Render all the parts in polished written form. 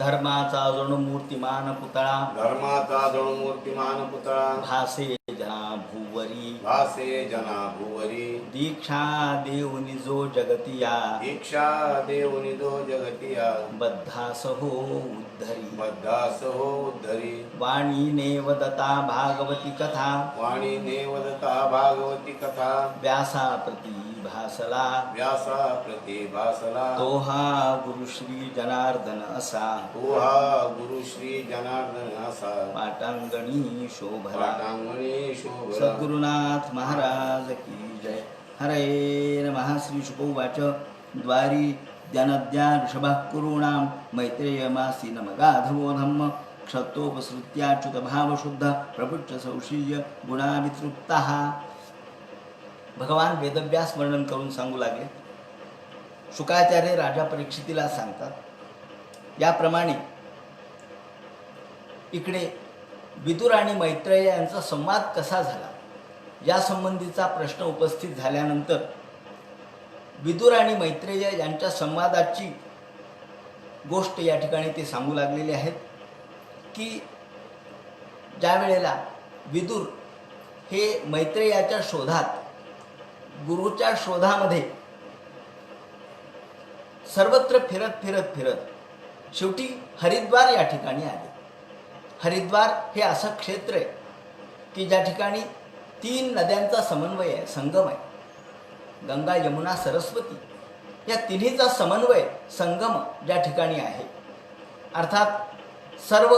धर्माचा जणू मूर्तिमान पुतळा धर्माचा जणू मूर्तिमान पुतळा भासे जना भूवरी भासे जना भुवरी दीक्षा देऊनी जो जगतिया दीक्षा देऊनि जो जगतिया बद्धास हो उद्धरी बद्धास हो उद्धरी वाणी नेवदता भागवती कथा वाणी नेवदता भागवती कथा व्यासा प्रती भासला व्यासा प्रतिभासला तो हा गुरु श्री जनार्दन असा तो हा गुरु श्री जनार्दन असा पाटांगणी शोभला पाटांगणी शोभला सद्गुरुनाथ महाराज की जय. हरे नमः. श्री शुकोवाच द्वारी ज्ञानद्या ऋषभः कुरूणां मैत्रेयमासी नमगाधवो धम्म क्षत्रोपसृत्याच्युत भावशुद्ध प्रपुच्च सौशील्य गुणावितृप्तः. भगवान वेदव्यास वर्णन करून सांगू लागले. शुकाचार्य राजा परीक्षितीला सांगतात. याप्रमाणे इकडे विदुर आणि मैत्रेय यांचा संवाद कसा झाला या संबंधीचा प्रश्न उपस्थित झाल्यानंतर विदुर आणि मैत्रेय यांच्या संवादाची गोष्ट या ठिकाणी ते सांगू लागलेले आहेत की ज्या वेळेला विदुर हे मैत्रेयाच्या शोधात गुरुच्या शोधामध्ये सर्वत्र फिरत फिरत फिरत शेवटी हरिद्वार या ठिकाणी आले. हरिद्वार हे असं क्षेत्र आहे की ज्या ठिकाणी 3 नद्यांचा समन्वय आहे, संगम आहे. गंगा, यमुना, सरस्वती या तिन्हीचा समन्वय, संगम ज्या ठिकाणी आहे. अर्थात सर्व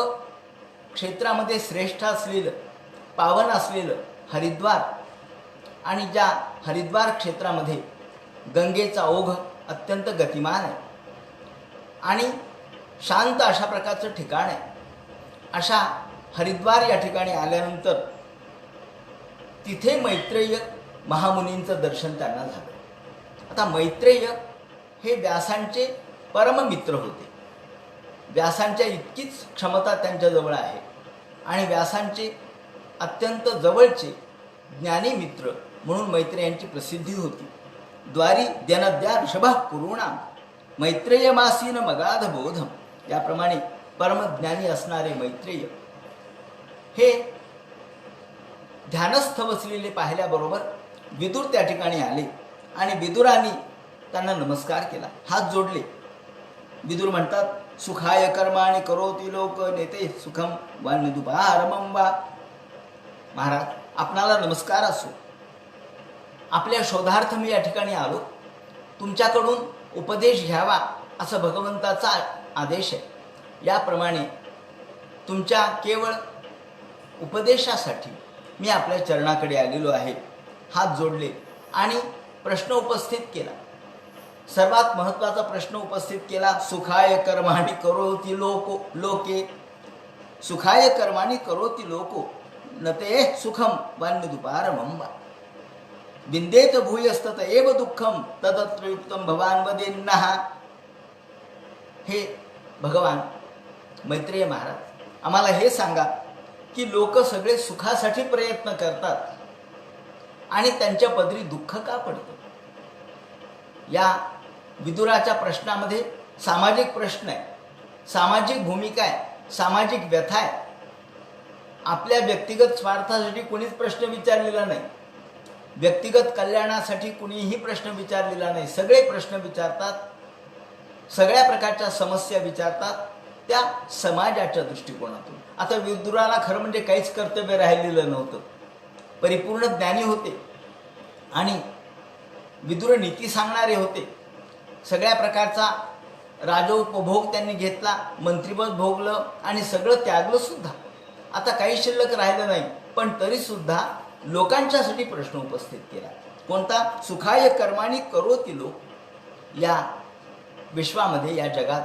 क्षेत्रामध्ये श्रेष्ठ असलेलं, पावन असलेलं हरिद्वार आणि ज्या हरिद्वार क्षेत्रामध्ये गंगेचा ओघ अत्यंत गतिमान आहे आणि शांत अशा प्रकारचं ठिकाण आहे. अशा हरिद्वार या ठिकाणी आल्यानंतर तिथे मैत्रेय महामुनींचं दर्शन त्यांना झालं. आता मैत्रेय हे व्यासांचे परममित्र होते. व्यासांच्या इतकीच क्षमता त्यांच्याजवळ आहे आणि व्यासांचे अत्यंत जवळचे ज्ञानी मित्र म्हणून मैत्रेयांची प्रसिद्धी होती. द्वारी द्यनद्या ऋषभः कुरूणां मैत्रेयमासीन मगाध बोधम. याप्रमाणे परमज्ञानी असणारे मैत्रेय हे ध्यानस्थ बसलेले पाहिल्याबरोबर विदुर त्या ठिकाणी आले आणि विदुरांनी त्यांना नमस्कार केला, हात जोडले. विदुर म्हणतात सुखाय कर्माणि करोति लोक नेते सुखम वान्यदुपारमं वा. महाराज, आपणाला नमस्कार असो. आपल्या शोधार्थ मी या ठिकाणी आलो. तुमच्याकडून उपदेश घ्यावा असं भगवंताचा आदेश आहे. याप्रमाणे तुमच्या केवळ उपदेशासाठी मी आपल्या चरणाकडे आलेलो आहे. हात जोडले आणि प्रश्न उपस्थित केला. सर्वात महत्त्वाचा प्रश्न उपस्थित केला. सुखाय कर्माणि करोति लोके सुखाय कर्माणि करोति लोको नते सुखम वान्यदुपारमं वा. विंदेत भूयस्तत एव दुःखम तदत्र युक्तम भवान वदेन्नः. हे भगवान मैत्रेय महाराज, आम्हाला हे सांगा की लोक सगळे सुखासाठी प्रयत्न करतात आणि त्यांच्या पदरी दुःख का पडतं. या विदुराच्या प्रश्नामध्ये सामाजिक प्रश्न आहे, सामाजिक भूमिका आहे, सामाजिक व्यथा आहे. आपल्या व्यक्तिगत स्वार्थासाठी कोणीच प्रश्न विचारलेला नाही, व्यक्तिगत कल्याणासाठी कुणीही प्रश्न विचारलेला नाही. सगळे प्रश्न विचारतात, सगळ्या प्रकारच्या समस्या विचारतात त्या समाजाच्या दृष्टिकोनातून. आता विदुराला खरं म्हणजे काहीच कर्तव्य राहिलेलं नव्हतं. परिपूर्ण ज्ञानी होते आणि विदुर नीती सांगणारे होते. सगळ्या प्रकारचा राजोपभोग त्यांनी घेतला, मंत्रिपद भोगलं आणि सगळं त्यागलं सुद्धा. आता काही शिल्लक राहिलं नाही, पण तरीसुद्धा लोकांच्यासाठी प्रश्न उपस्थित केला. कोणता? सुखाय कर्माणि करोति लोक. या विश्वामध्ये, या जगात,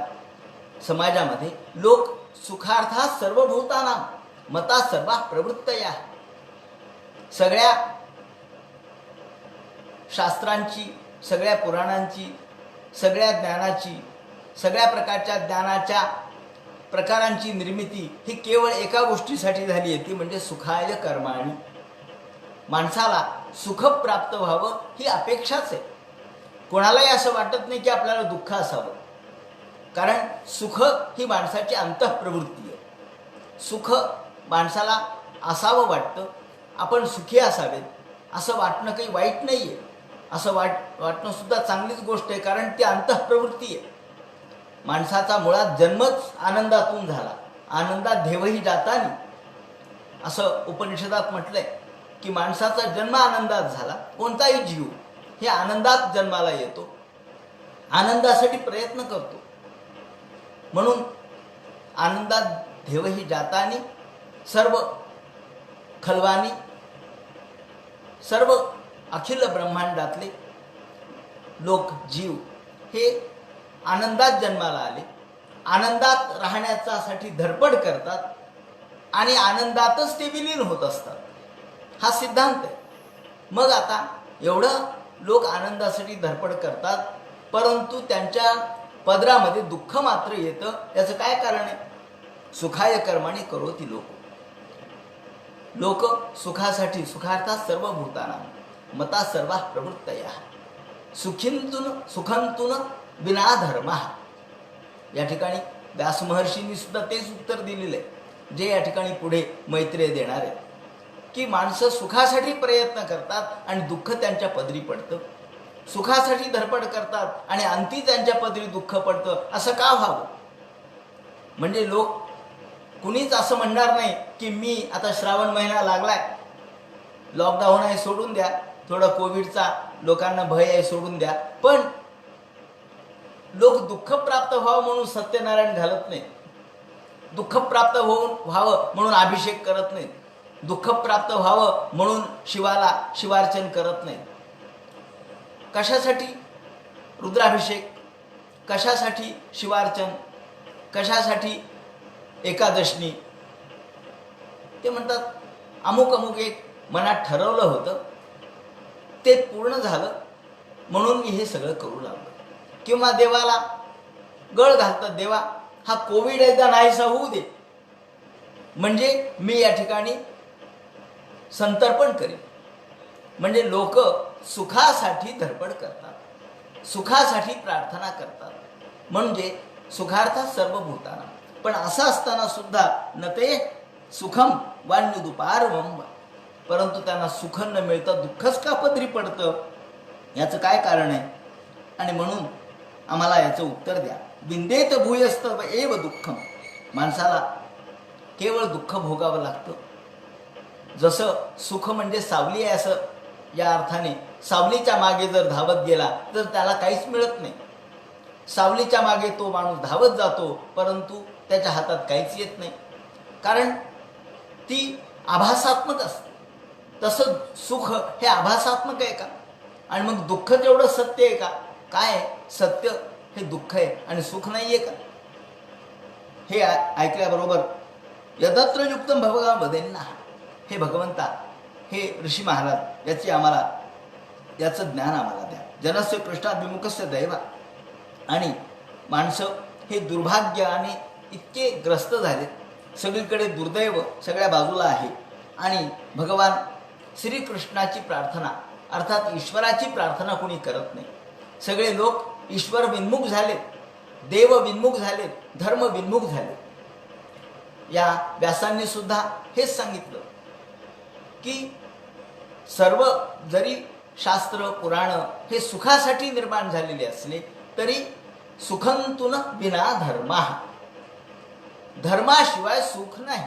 समाजामध्ये लोक सुखार्थात सर्वभूतानां मता सर्वा प्रवृत्तया. सगळ्या शास्त्रांची, सगळ्या पुराणांची, सगळ्या ज्ञानाची, सगळ्या प्रकारच्या ज्ञानाच्या प्रकारांची निर्मिती ही केवळ एका गोष्टीसाठी झाली आहे, ती म्हणजे सुखाय कर्माणि. माणसाला सुख प्राप्त व्हावं ही अपेक्षाच आहे. कोणालाही असं वाटत नाही की आपल्याला दुःख असावं. कारण सुख ही माणसाची अंतःप्रवृत्ती आहे. सुख माणसाला असावं वाटतं, आपण सुखी असावेत असं वाटणं काही वाईट नाही आहे. असं वाटणं सुद्धा चांगलीच गोष्ट आहे, कारण ती अंतःप्रवृत्ती आहे. माणसाचा मुळात जन्मच आनंदातून झाला. आनंदात देवही जातानी असं उपनिषदात म्हटलंय की माणसाचा जन्म आनंदात झाला. कोणताही जीव हे आनंदात जन्माला येतो, आनंदासाठी प्रयत्न करतो. म्हणून आनंदात देवही जातानी सर्व खलवानी, सर्व अखिल ब्रह्मांडातले लोक जीव हे आनंदात जन्माला आले, आनंदात राहण्यासाठी धडपड करतात आणि आनंदातच ते विलीन होत असतात. हा सिद्धांत आहे. मग आता एवढं लोक आनंदासाठी धडपड करतात, परंतु त्यांच्या पदरामध्ये दुःख मात्र येतं. याचं काय कारण आहे? सुखाय कर्माणी करोती लोक. लोक सुखासाठी, सुखार्थात सर्व भूतानां मता सर्वा प्रवृत्तया सुखंतून विना धर्म. या ठिकाणी व्यास महर्षींनी सुद्धा तेच उत्तर दिलेलं आहे, जे या ठिकाणी पुढे मैत्रेय देणार आहे, की माणसं सुखासाठी प्रयत्न करतात आणि दुःख त्यांच्या पदरी पडतं. सुखासाठी धडपड करतात आणि अंती त्यांच्या पदरी दुःख पडतं. असं का व्हावं? म्हणजे लोक कुणीच असं म्हणणार नाही की मी आता श्रावण महिना लागलाय, लॉकडाऊन आहे सोडून द्या, थोडं कोविडचा लोकांना भय आहे सोडून द्या. पण लोक दुःख प्राप्त व्हावं म्हणून सत्यनारायण घालत नाही, दुःख प्राप्त व्हावं म्हणून अभिषेक करत नाही, दुःख प्राप्त व्हावं म्हणून शिवाला शिवार्चन करत नाही. कशासाठी रुद्राभिषेक, कशासाठी शिवार्चन, कशासाठी एकादशनी? ते म्हणतात अमुक अमुक एक मनात ठरवलं होतं, ते पूर्ण झालं म्हणून मी हे सगळं करू लागलो. किंवा देवाला गळ घालतात, देवा हा कोविड एकदा नाहीसा होऊ दे म्हणजे मी या ठिकाणी संतर्पण करेन. म्हणजे लोक सुखासाठी धडपड करतात, सुखासाठी प्रार्थना करतात, म्हणजे सुखार्थात सर्व भूताना. पण असं असताना सुद्धा न ते सुखम वान्युदुपारवम, परंतु त्यांना सुख न मिळतं दुःखच का पदरी पडतं? याचं काय कारण आहे? आणि म्हणून आम्हाला याचं उत्तर द्या. विंदेत भूयस्तव एव दुःखम. माणसाला केवळ दुःख भोगावं लागतं. जसं सुख म्हणजे सावली आहे, असं या अर्थाने सावलीच्या मागे जर धावत गेला तर त्याला काहीच मिळत नाही. सावलीच्या मागे तो माणूस धावत जातो, परंतु त्याच्या हातात काहीच येत नाही, कारण ती आभासात्मक असते. तसं सुख हे आभासात्मक आहे का? आणि मग दुःख तेवढं सत्य आहे का? काय आहे? सत्य हे दुःख आहे आणि सुख नाही आहे का? हे ऐकल्याबरोबर यदत्र युक्तम भवगा वदेन्ना, हे भगवंता, हे ऋषी महाराज, याचं ज्ञान आम्हाला द्या. जनस्य कृष्णाभिमुखस्य दैवा. आणि माणसं हे दुर्भाग्य आणि इतके ग्रस्त झाले, सगळीकडे दुर्दैव सगळ्या बाजूला आहे. आणि भगवान श्रीकृष्णाची प्रार्थना अर्थात ईश्वराची प्रार्थना कोणी करत नाही. सगळे लोक ईश्वर विन्मुख झालेत, देव विन्मुख झालेत, धर्म विन्मुख झाले. या व्यासांनी सुद्धा हेच सांगितलं की सर्व जरी शास्त्र पुराण हे सुखासाठी निर्माण झालेले असले तरी सुखंतून विना धर्मा, धर्माशिवाय सुख नाही.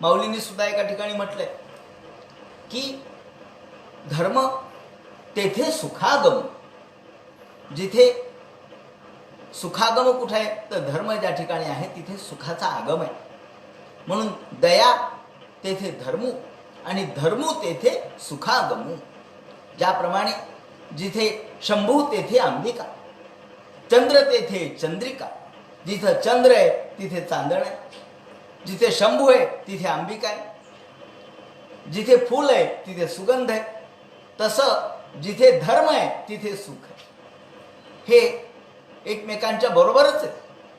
माऊलींनी सुद्धा एका ठिकाणी म्हटलंय की धर्म तेथे सुखागम. जिथे सुखागम कुठे आहे तर धर्म ज्या ठिकाणी आहे तिथे सुखाचा आगम आहे. म्हणून दया तेथे धर्मू आणि धर्मू तेथे सुखागमू. ज्याप्रमाणे जिथे शंभू तेथे अंबिका, चंद्र तेथे चंद्रिका. जिथं चंद्र आहे तिथे चांदण आहे, जिथे शंभू आहे तिथे अंबिका आहे, जिथे फूल आहे तिथे सुगंध आहे. तसं जिथे धर्म आहे तिथे सुख आहे. हे एकमेकांच्या बरोबरच आहे.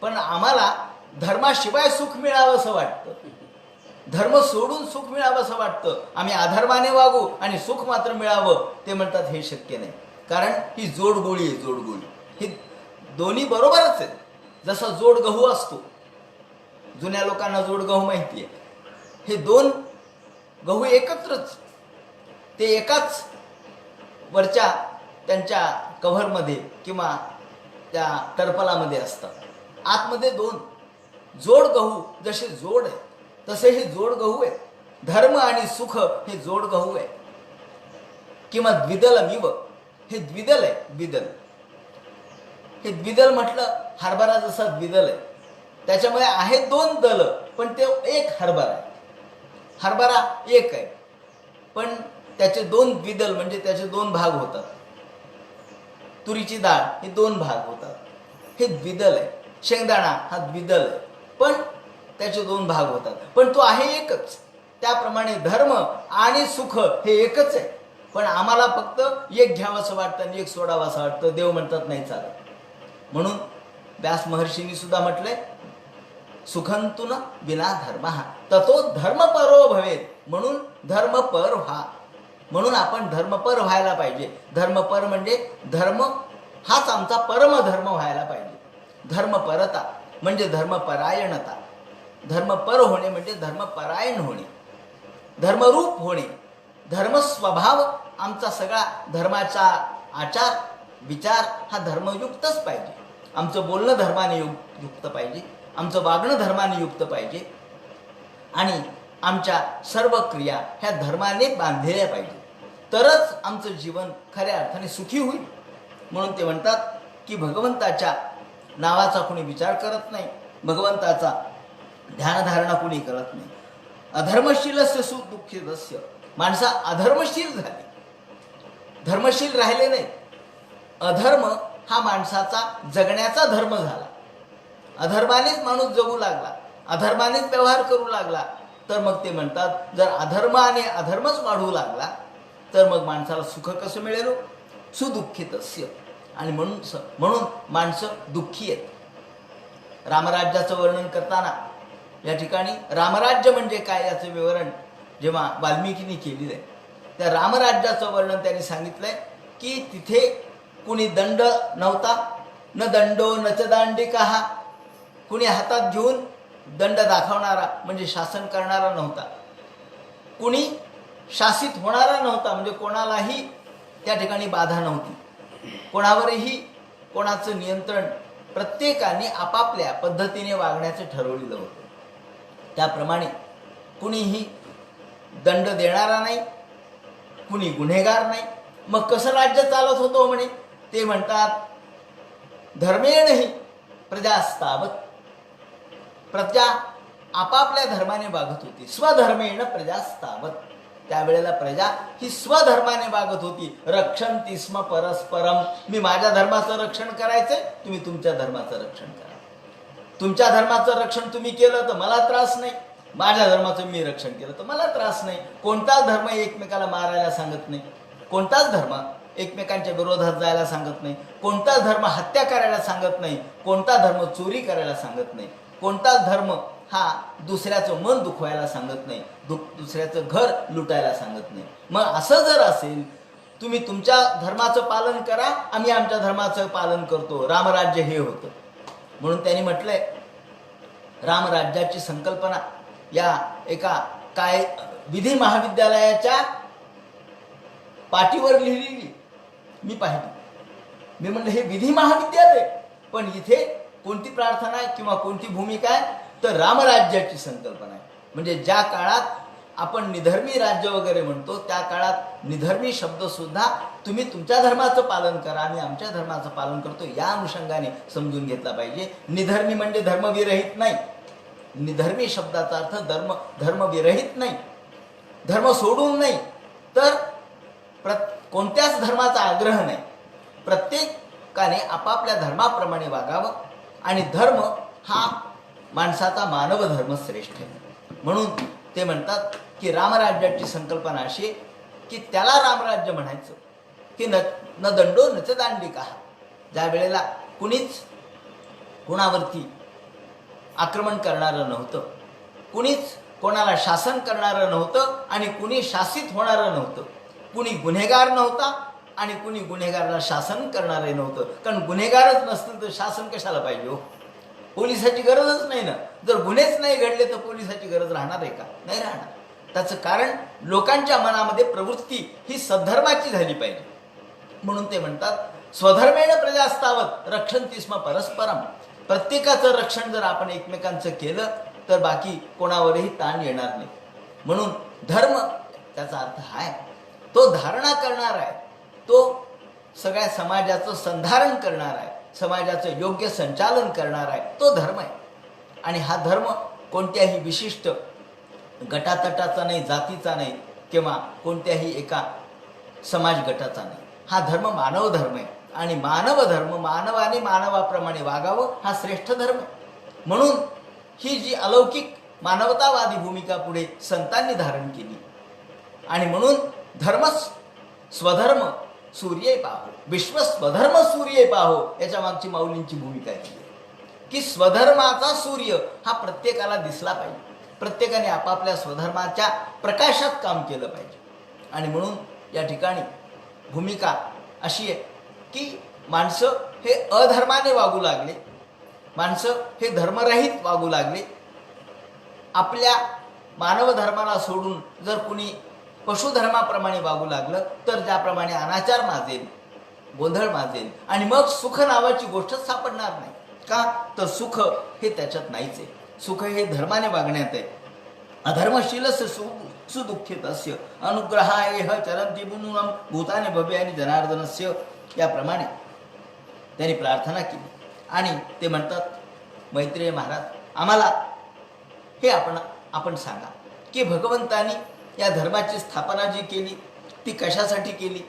पण आम्हाला धर्माशिवाय सुख मिळावं असं वाटतं, धर्म सोडून सुख मिळावं असं वाटतं. आम्ही अधर्माने वागू आणि सुख मात्र मिळावं, ते म्हणतात हे शक्य नाही. कारण ही जोडगोळी आहे, जोडगोळी. ही दोन्ही बरोबरच आहेत. जसा जोड गहू असतो, जुन्या लोकांना जोड गहू माहिती आहे, हे दोन गहू एकत्रच ते एकाच वरच्या त्यांच्या कव्हरमध्ये किंवा त्या टरपलामध्ये असतात. आतमध्ये दोन जोड गहू जसे जोड आहे तसे हे जोड गहू आहे. धर्म आणि सुख हे जोड गहू आहे किंवा द्विदलमिव, हे द्विदल आहे. द्विदल हे द्विदल म्हटलं, हरभरा जसा द्विदल आहे त्याच्यामुळे आहेत दोन दल पण ते एक हरभरा आहे. हरभरा एक आहे पण त्याचे दोन द्विदल म्हणजे त्याचे दोन भाग होतात. तुरीची डाळ हे दोन भाग होतात, हे द्विदल आहे. शेंगदाणा हा द्विदल आहे पण त्याचे दोन भाग होतात, पण तो आहे एकच. त्याप्रमाणे धर्म आणि सुख हे एकच आहे, पण आम्हाला फक्त एक घ्यावं असं वाटतं आणि एक सोडावं असं वाटतं. देव म्हणतात नाही चालत. म्हणून व्यास महर्षींनी सुद्धा म्हटलंय, सुखंतुन विना धर्म ततो धर्मपरो भवेत. म्हणून धर्मपर व्हा. म्हणून आपण धर्मपर व्हायला पाहिजे. धर्मपर म्हणजे धर्म हाच आमचा परमधर्म व्हायला पाहिजे. धर्मपरता म्हणजे धर्मपरायणता. धर्मपर होणे म्हणजे धर्मपरायण होणे, धर्मरूप होणे. धर्मस्वभाव आमचा सगळा धर्माचा आचार विचार हा धर्मयुक्तच पाहिजे. आमचं बोलणं धर्माने युक्त पाहिजे, आमचं वागणं धर्माने युक्त पाहिजे आणि आमच्या सर्व क्रिया ह्या धर्माने बांधलेल्या पाहिजे. तरच आमचं जीवन खऱ्या अर्थाने सुखी होईल. म्हणून ते म्हणतात की भगवंताच्या नावाचा कोणी विचार करत नाही, भगवंताचा ध्यानधारणा कोणी करत नाही. अधर्मशीलस्य सुदुःखितस्य. माणसा अधर्मशील झाली, धर्मशील राहिले नाही. अधर्म हा माणसाचा जगण्याचा धर्म झाला. अधर्मानेच माणूस जगू लागला, अधर्मानेच व्यवहार करू लागला. तर मग ते म्हणतात जर अधर्माने अधर्मच वाढू लागला तर मग माणसाला सुख कसं मिळेल? सुदुःखितस्य. आणि म्हणून माणसं दुःखी आहेत. रामराज्याचं वर्णन करताना या ठिकाणी रामराज्य म्हणजे काय याचं विवरण जेव्हा वाल्मिकींनी केलेलं आहे, त्या रामराज्याचं वर्णन त्यांनी सांगितलंय की तिथे कुणी दंड नव्हता, न दंडो न च दांडिका. कुणी हातात घेऊन दंड दाखवणारा म्हणजे शासन करणारा नव्हता, कुणी शासित होणारा नव्हता म्हणजे कोणालाही त्या ठिकाणी बाधा नव्हती, कोणावरही कोणाचं नियंत्रण. प्रत्येकाने आपापल्या पद्धतीने वागण्याचं ठरवलेलं होतं. त्याप्रमाणे कुणीही दंड देणारा नाही, कुणी गुन्हेगार नाही. मग कसं राज्य चालत होतं म्हणे? ते म्हणतात धर्मेणही प्रजास्तावत. प्रजा आपापल्या धर्माने वागत होती. स्वधर्मेण प्रजास्तावत. त्यावेळेला प्रजा ही स्वधर्माने वागत होती. रक्षन्ति स्म परस्परम. मी माझ्या धर्माचं रक्षण करायचंय, तुम्ही तुमच्या धर्माचं रक्षण करा. तुमच्या धर्माचं रक्षण तुम्ही केलं तर मला त्रास नाही, माझ्या धर्माचं मी रक्षण केलं तर मला त्रास नाही. कोणताच धर्म एकमेकाला मारायला सांगत नाही, कोणताच धर्म एकमेकांच्या विरोधात जायला सांगत नाही, कोणताच धर्म हत्या करायला सांगत नाही, कोणता धर्म चोरी करायला सांगत नाही, कोणताच धर्म हा दुसऱ्याचं मन दुखवायला सांगत नाही, दुसऱ्याचं घर लुटायला सांगत नाही. मग असं जर असेल, तुम्ही तुमच्या धर्माचं पालन करा, आम्ही आमच्या धर्माचं पालन करतो. रामराज्य हे होतं. म्हणून त्यांनी म्हटलंय रामराज्याची संकल्पना या एका काय विधी महाविद्यालयाच्या पाटीवर लिहिलेली मी पाहिली. मी म्हणलं हे विधी महाविद्यालय, पण इथे कोणती प्रार्थना आहे किंवा कोणती भूमिका आहे? तर रामराज्याची संकल्पना आहे. म्हणजे ज्या काळात आपण निधर्मी राज्य वगैरे म्हणतो त्या काळात निधर्मी शब्द सुद्धा तुम्ही तुमच्या धर्माचं पालन करा, आम्ही आमच्या धर्माचं पालन करतो या अनुषंगाने समजून घेतला पाहिजे. निधर्मी म्हणजे धर्मविरहित नाही. निधर्मी शब्दाचा अर्थ धर्मविरहित नाही, धर्म सोडून नाही, तर कोणत्याच धर्माचा आग्रह नाही. प्रत्येकाने आपापल्या धर्माप्रमाणे वागावं आणि धर्म हा माणसाचा मानव धर्म श्रेष्ठ आहे. म्हणून ते म्हणतात की रामराज्याची संकल्पना अशी की त्याला रामराज्य म्हणायचं की न दंडो न च दांडिका. ज्या वेळेला कुणीच कुणावरती आक्रमण करणारं नव्हतं, कुणीच कोणाला शासन करणारं नव्हतं आणि कुणी शासित होणारं नव्हतं, कुणी गुन्हेगार नव्हता आणि कुणी गुन्हेगाराला शासन करणारे नव्हतं. कारण गुन्हेगारच नसतील तर शासन कशाला पाहिजे हो? पोलिसाची गरजच नाही ना. जर गुन्हेच नाही घडले तर पोलिसाची गरज राहणार आहे का? नाही राहणार. त्याचं कारण लोकांच्या मनामध्ये प्रवृत्ती ही सद्धर्माची झाली पाहिजे. म्हणून ते म्हणतात स्वधर्मेण प्रजास्तावत रक्षन्ति स्म परस्परम. प्रत्येकाचं रक्षण जर आपण एकमेकांचं केलं तर बाकी कोणावरही ताण येणार नाही. म्हणून धर्म त्याचा अर्थ आहे तो धारणा करणार आहे, तो सगळ्या समाजाचं संधारण करणार आहे, समाजाचं योग्य संचालन करणार आहे, तो धर्म आहे. आणि हा धर्म कोणत्याही विशिष्ट गटातटाचा नाही, जातीचा नाही किंवा कोणत्याही एका समाज गटाचा नाही. हा धर्म मानव धर्म आहे आणि मानव धर्म मानवाने मानवाप्रमाणे वागावं हा श्रेष्ठ धर्म आहे. म्हणून ही जी अलौकिक मानवतावादी भूमिका पुढे संतांनी धारण केली आणि म्हणून धर्मच स्वधर्म सूर्य पाहो, विश्व स्वधर्म सूर्य पाहो याच्या मागची माऊलींची भूमिका केली की स्वधर्माचा सूर्य हा प्रत्येकाला दिसला पाहिजे. प्रत्येकाने आपापल्या स्वधर्माच्या प्रकाशात काम केलं पाहिजे. आणि म्हणून या ठिकाणी भूमिका अशी आहे की माणसं हे अधर्माने वागू लागले, माणसं हे धर्मरहित वागू लागले. आपल्या मानव धर्माला सोडून जर कुणी पशुधर्माप्रमाणे वागू लागलं तर ज्याप्रमाणे अनाचार माजेल, गोंधळ माजेल आणि मग सुख नावाची गोष्टच सापडणार नाही. का तर सुख हे त्याच्यात नाहीच आहे. सुख हे धर्माने वागण्यात आहे. अधर्मशीलस्य सुदुःखित अस्य अनुग्रहाय चरंती बुनुनम भूताने भव्य आणि जनार्दनस्य. याप्रमाणे त्यांनी प्रार्थना केली आणि ते म्हणतात मैत्रेय महाराज आम्हाला हे आपण सांगा की भगवंतानी या धर्माची स्थापना जी केली ती कशासाठी केली,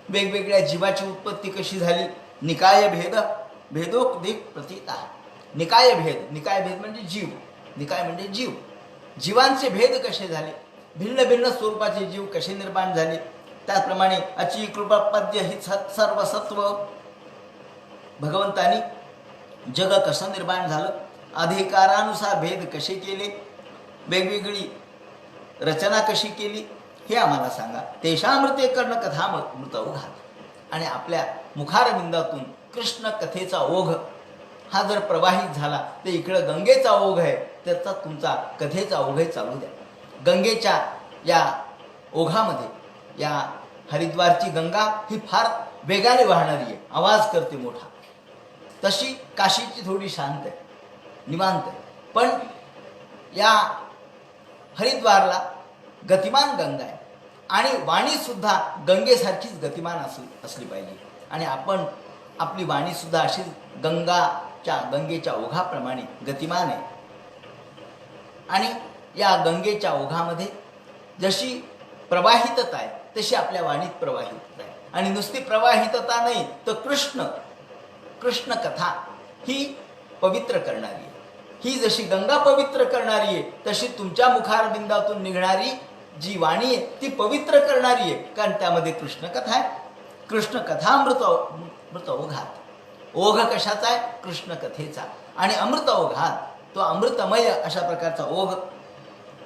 वेगवेगळ्या जीवाची उत्पत्ती कशी झाली, निकाय भेद भेदोक्तिक प्रतीत आहे. निकाय भेद म्हणजे जीव, निकाय म्हणजे जीव. जीवांचे भेद कसे झाले, भिन्न भिन्न स्वरूपाचे जीव कसे निर्माण झाले, त्याचप्रमाणे अची कृपा पद्य ही सर्व सत्व भगवंतानी जग कसं निर्माण झालं, अधिकारानुसार भेद कसे केले, वेगवेगळी रचना कशी केली हे आम्हाला सांगा. तेषामृते कर्ण कथा मृत ओघात. आणि आपल्या मुखारविंदातून कृष्ण कथेचा ओघ हा जर प्रवाहित झाला तर इकडं गंगेचा ओघ आहे, त्याचा तुमचा कथेचा ओघही चालू द्या. गंगेच्या या ओघामध्ये या हरिद्वारची गंगा ही फार वेगाने वाहणारी आहे, आवाज करते मोठा. तशी काशीची थोडी शांत आहे, निवांत आहे. पण या हरिद्वारला गतिमान गंगा आहे आणि वाणीसुद्धा गंगेसारखीच गतिमान असली पाहिजे. आणि आपण आपली वाणीसुद्धा अशीच गंगेच्या ओघाप्रमाणे गतिमान आहे. आणि या गंगेच्या ओघामध्ये जशी प्रवाहितता आहे तशी आपल्या वाणीत प्रवाहितता आहे. आणि नुसती प्रवाहितता नाही तर कृष्ण कथा ही पवित्र करणारी आहे. ही जशी गंगा पवित्र करणारी आहे तशी तुमच्या मुखारबिंदातून निघणारी जी वाणी आहे ती पवित्र करणारी आहे, कारण त्यामध्ये कृष्णकथा आहे. कृष्णकथा मृत ओघात. ओघ कशाचा आहे? कृष्ण कथेचा. आणि अमृत ओघात तो अमृतमय अशा प्रकारचा ओघ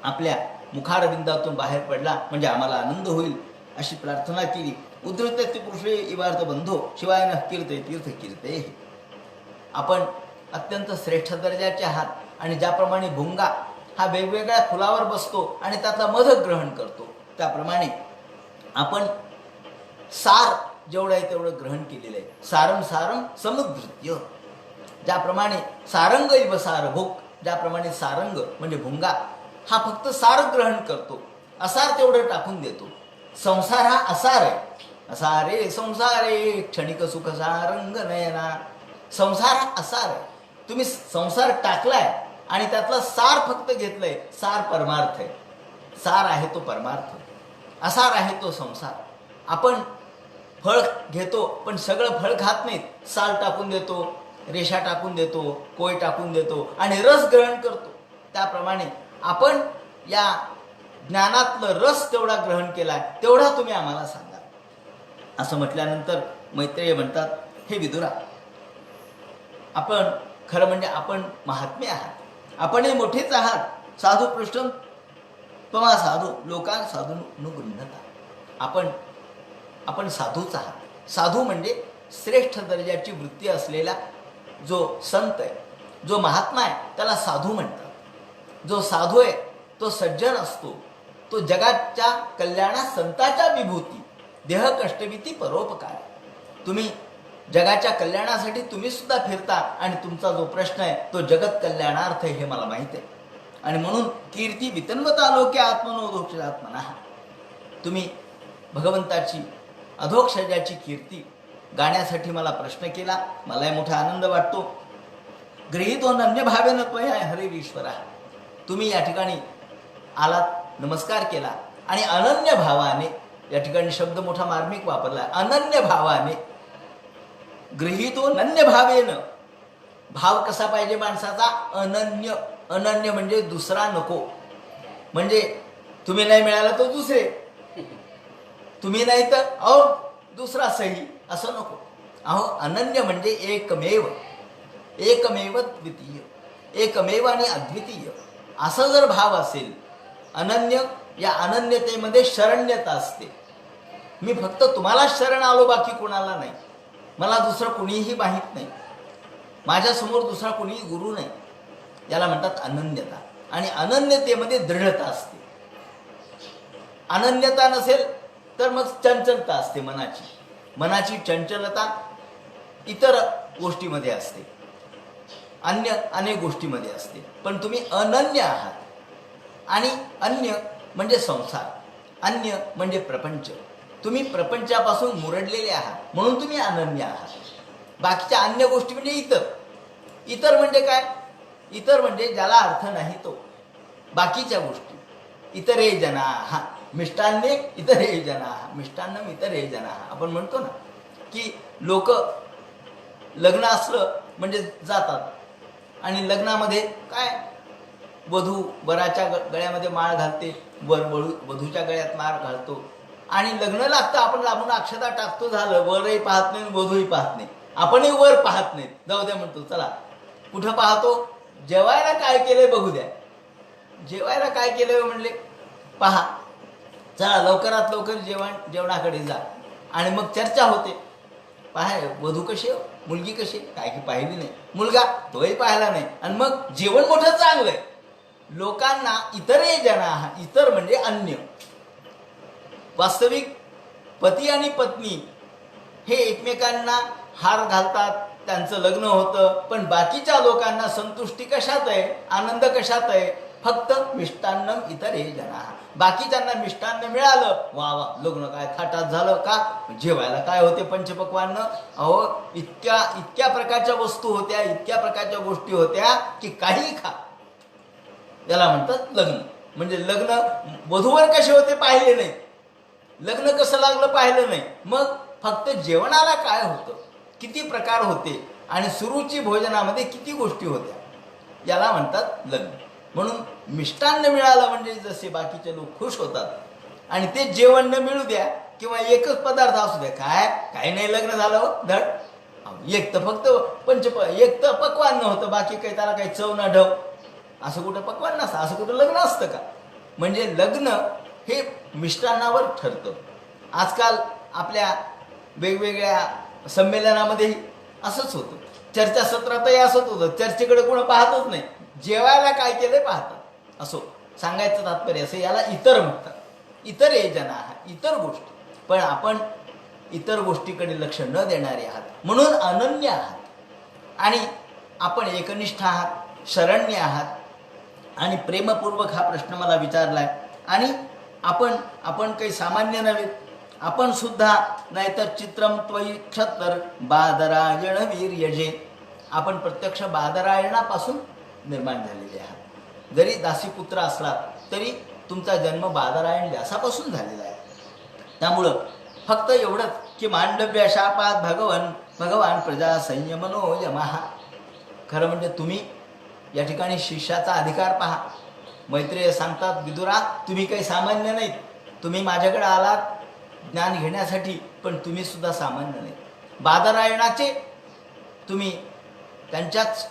आपल्या मुखारबिंदातून बाहेर पडला म्हणजे आम्हाला आनंद होईल अशी प्रार्थना केली. उद्धृते पुरुषे इवार्थ बंधो शिवाय न कीर्ते तीर्थ कीर्ते. आपण अत्यंत श्रेष्ठ दर्जाचे आहात. आणि ज्याप्रमाणे भुंगा हा वेगवेगळ्या फुलावर बसतो आणि त्याचा मध ग्रहण करतो, त्याप्रमाणे आपण सार जेवढं आहे तेवढं ग्रहण केलेलं आहे. सारम सारम समुद्रत्य. ज्याप्रमाणे सारंग इव सार भोग, ज्याप्रमाणे सारंग म्हणजे भुंगा हा फक्त सार ग्रहण करतो, असार तेवढं टाकून देतो. संसार हा असार आहे. असारे संसारे क्षणिक सुख सारंग नयना. संसार हा असार आहे. तुम्ही संसार टाकलाय आणि त्यातला सार फक्त घेतलंय. सार परमार्थ आहे. सार आहे तो परमार्थ, असार आहे तो संसार. आपण फळ घेतो पण सगळं फळ खात नाहीत. साल टाकून देतो, रेषा टाकून देतो, कोय टाकून देतो आणि रस ग्रहण करतो. त्याप्रमाणे आपण या ज्ञानातलं रस तेवढा ग्रहण केलाय तेवढा तुम्ही आम्हाला सांगा. असं म्हटल्यानंतर मैत्रेय म्हणतात, हे विदुरा, आपण खरं म्हणजे आपण महात्मे आहात, आपणही मोठेच आहात. साधू पृष्ठम त्वमा साधू लोकां साधू नुगृह्णता. आपण साधूच आहात. साधू म्हणजे श्रेष्ठ दर्जाची वृत्ती असलेला जो संत आहे. जो महात्मा आहे त्याला साधू म्हणतात. जो साधू आहे तो सज्जन असतो. तो जगाच्या कल्याणात संताच्या विभूती, देह कष्टभीती परोपकार. तुम्ही जगाच्या कल्याणासाठी तुम्ही सुद्धा फिरता आणि तुमचा जो प्रश्न आहे तो जगत कल्याणार्थ हे मला माहीत आहे. आणि म्हणून कीर्ती वितन्वता लोके आत्मनोधोक्षात्मना. तुम्ही भगवंताची अधोक्षजाची कीर्ती गाण्यासाठी मला प्रश्न केला. मलाही मोठा आनंद वाटतो. गृहीतो अन्य भावेन त्वया हरिरीश्वरा. तुम्ही या ठिकाणी आलात, नमस्कार केला आणि अनन्य भावाने, या ठिकाणी शब्द मोठा मार्मिक वापरला, अनन्य भावाने. गृहीतो अनन्य भावेन. भाव कसा पाहिजे माणसाचा? अनन्य. अनन्य म्हणजे दुसरा नको. म्हणजे तुम्ही नाही मिळाला तो दुसरे, तुम्ही नाही तर और दुसरा सही, असं नको. अहो अनन्य म्हणजे एकमेव, एकमेव द्वितीय, एकमेव आणि अद्वितीय असं जर भाव असेल. अनन्य, या अनन्यतेमध्ये शरण्यता असते. मी फक्त तुम्हालाच शरण आलो, बाकी कोणाला नाही. मला दुसरं कुणीही माहीत नाही, माझ्यासमोर दुसरा कुणीही गुरु नाही. याला म्हणतात अनन्यता. आणि अनन्यतेमध्ये दृढता असते. अनन्यता नसेल तर मग चंचलता असते मनाची. मनाची चंचलता इतर गोष्टीमध्ये असते, अन्य अनेक गोष्टीमध्ये असते. पण तुम्ही अनन्य आहात. आणि अन्य म्हणजे संसार, अन्य म्हणजे प्रपंच. तुम्ही प्रपंचापासून मुरडलेले आहात म्हणून तुम्ही अनन्य आहात. बाकीच्या अन्य गोष्टी म्हणजे इतर. इतर म्हणजे काय? इतर म्हणजे ज्याला अर्थ नाही तो, बाकीच्या गोष्टी. इतरे जनाः मिष्टान्ने इतरे जनाः मिष्टान्नम इतरे जनाः. आपण म्हणतो ना की लोक लग्न असलं म्हणजे जातात आणि लग्नामध्ये काय, वधू वराच्या गळ्यामध्ये माळ घालते, वर वधूच्या गळ्यात माळ घालतो आणि लग्न लागतं. आपण लांबून अक्षता टाकतो, झालं. वरही पाहत नाही, वधूही पाहत नाही, आपणही वर पाहत नाही. जाऊ द्या म्हणतो, चला. कुठं पाहतो? जेवायला काय केलंय बघू द्या. जेवायला काय केलंय म्हणले, पहा, चला लवकरात लवकर जेवणाकडे जा. आणि मग चर्चा होते. पहा वधू कशी आहे, मुलगी कशी, काय की पाहिली नाही. मुलगा तोही पाहिला नाही. आणि मग जेवण मोठं चांगलंय. लोकांना इतरे जनाः, इतर म्हणजे अन्य. वास्तविक पती आणि पत्नी हे एकमेकांना हार घालतात, त्यांचं लग्न होतं. पण बाकीच्या लोकांना संतुष्टी कशात आहे, आनंद कशात आहे? फक्त मिष्टान्नम इतरे जनाः. बाकीच्यांना मिष्टान्न मिळालं, वा वा, लग्न काय थाटात झालं का? जेवायला काय होते पंचपक्वान्न. अहो इतक्या प्रकारच्या वस्तू होत्या, इतक्या प्रकारच्या गोष्टी होत्या की काही खा. याला म्हणतात लग्न. म्हणजे लग्न वधूवर कसे होते पाहिले नाही, लग्न कसं लागलं पाहिलं नाही. मग फक्त जेवणाला काय होतं, किती प्रकार होते आणि सुरुची भोजनामध्ये किती गोष्टी होत्या, याला म्हणतात लग्न. म्हणून मिष्टान्न मिळालं म्हणजे जसे बाकीचे लोक खुश होतात. आणि ते जेवण न मिळू द्या किंवा एकच पदार्थ असू द्या, काय काही नाही लग्न झालं धड. एक तर फक्त एक तर पक्वान नव्हतं, बाकी काही त्याला काही चव ना ढव. असं कुठं पक्वान नसतं, असं कुठं लग्न असतं का? म्हणजे लग्न हे मिष्टान्नावर ठरतं. आजकाल आपल्या वेगवेगळ्या संमेलनामध्येही असंच होतं. चर्चासत्रातही असंच होतं. चर्चेकडे कोण पाहतच नाही, जेवायला काय केलंय पाहतात. असो, सांगायचं तात्पर्य असं, याला इतर म्हणतात. इतर हे जनाः, इतर गोष्टी. पण आपण इतर गोष्टीकडे लक्ष न देणारे आहात म्हणून अनन्य आहात. आणि आपण एकनिष्ठ आहात, शरण्य आहात. आणि प्रेमपूर्वक हा प्रश्न मला विचारलाय. आणि आपण काही सामान्य नव्हे. आपण सुद्धा नाहीतर चित्रम त्वयि क्षत्र बादरायण वीर्यजे. आपण प्रत्यक्ष बादरायणापासून निर्माण झालेले आहात. जरी दासीपुत्र असला तरी तुमचा जन्म बादरायण व्यासापासून झालेला आहे. त्यामुळं फक्त एवढंच की मांडव्य शापात भगवान प्रजा संयमनो यमः. खरं म्हणजे तुम्ही या ठिकाणी शिष्याचा अधिकार पहा. मैत्रेय सांगतात, विदुरा तुम्ही काही सामान्य नाहीत. तुम्ही माझ्याकडे आलात ज्ञान घेण्यासाठी, पण तुम्ही सुद्धा सामान्य नाही. बादरायणाचे तुम्ही त्यांच्याच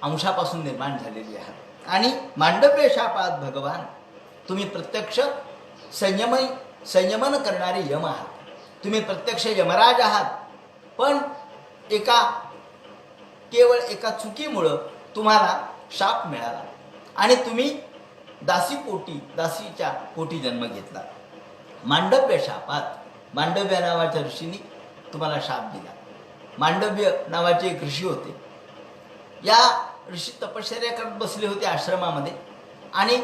अंशापासून निर्माण झालेली आहात. आणि मांडव्य शापात भगवान, तुम्ही प्रत्यक्ष संयमन करणारे यम आहात. तुम्ही प्रत्यक्ष यमराज आहात. पण एका केवळ एका चुकीमुळं तुम्हाला शाप मिळाला आणि तुम्ही दासीच्या पोटी जन्म घेतला. मांडव्य शापात मांडव्य नावाच्या ऋषींनी तुम्हाला शाप दिला. मांडव्य नावाचे एक ऋषी होते. या ऋषी तपश्चर्या करत बसले होते आश्रमामध्ये आणि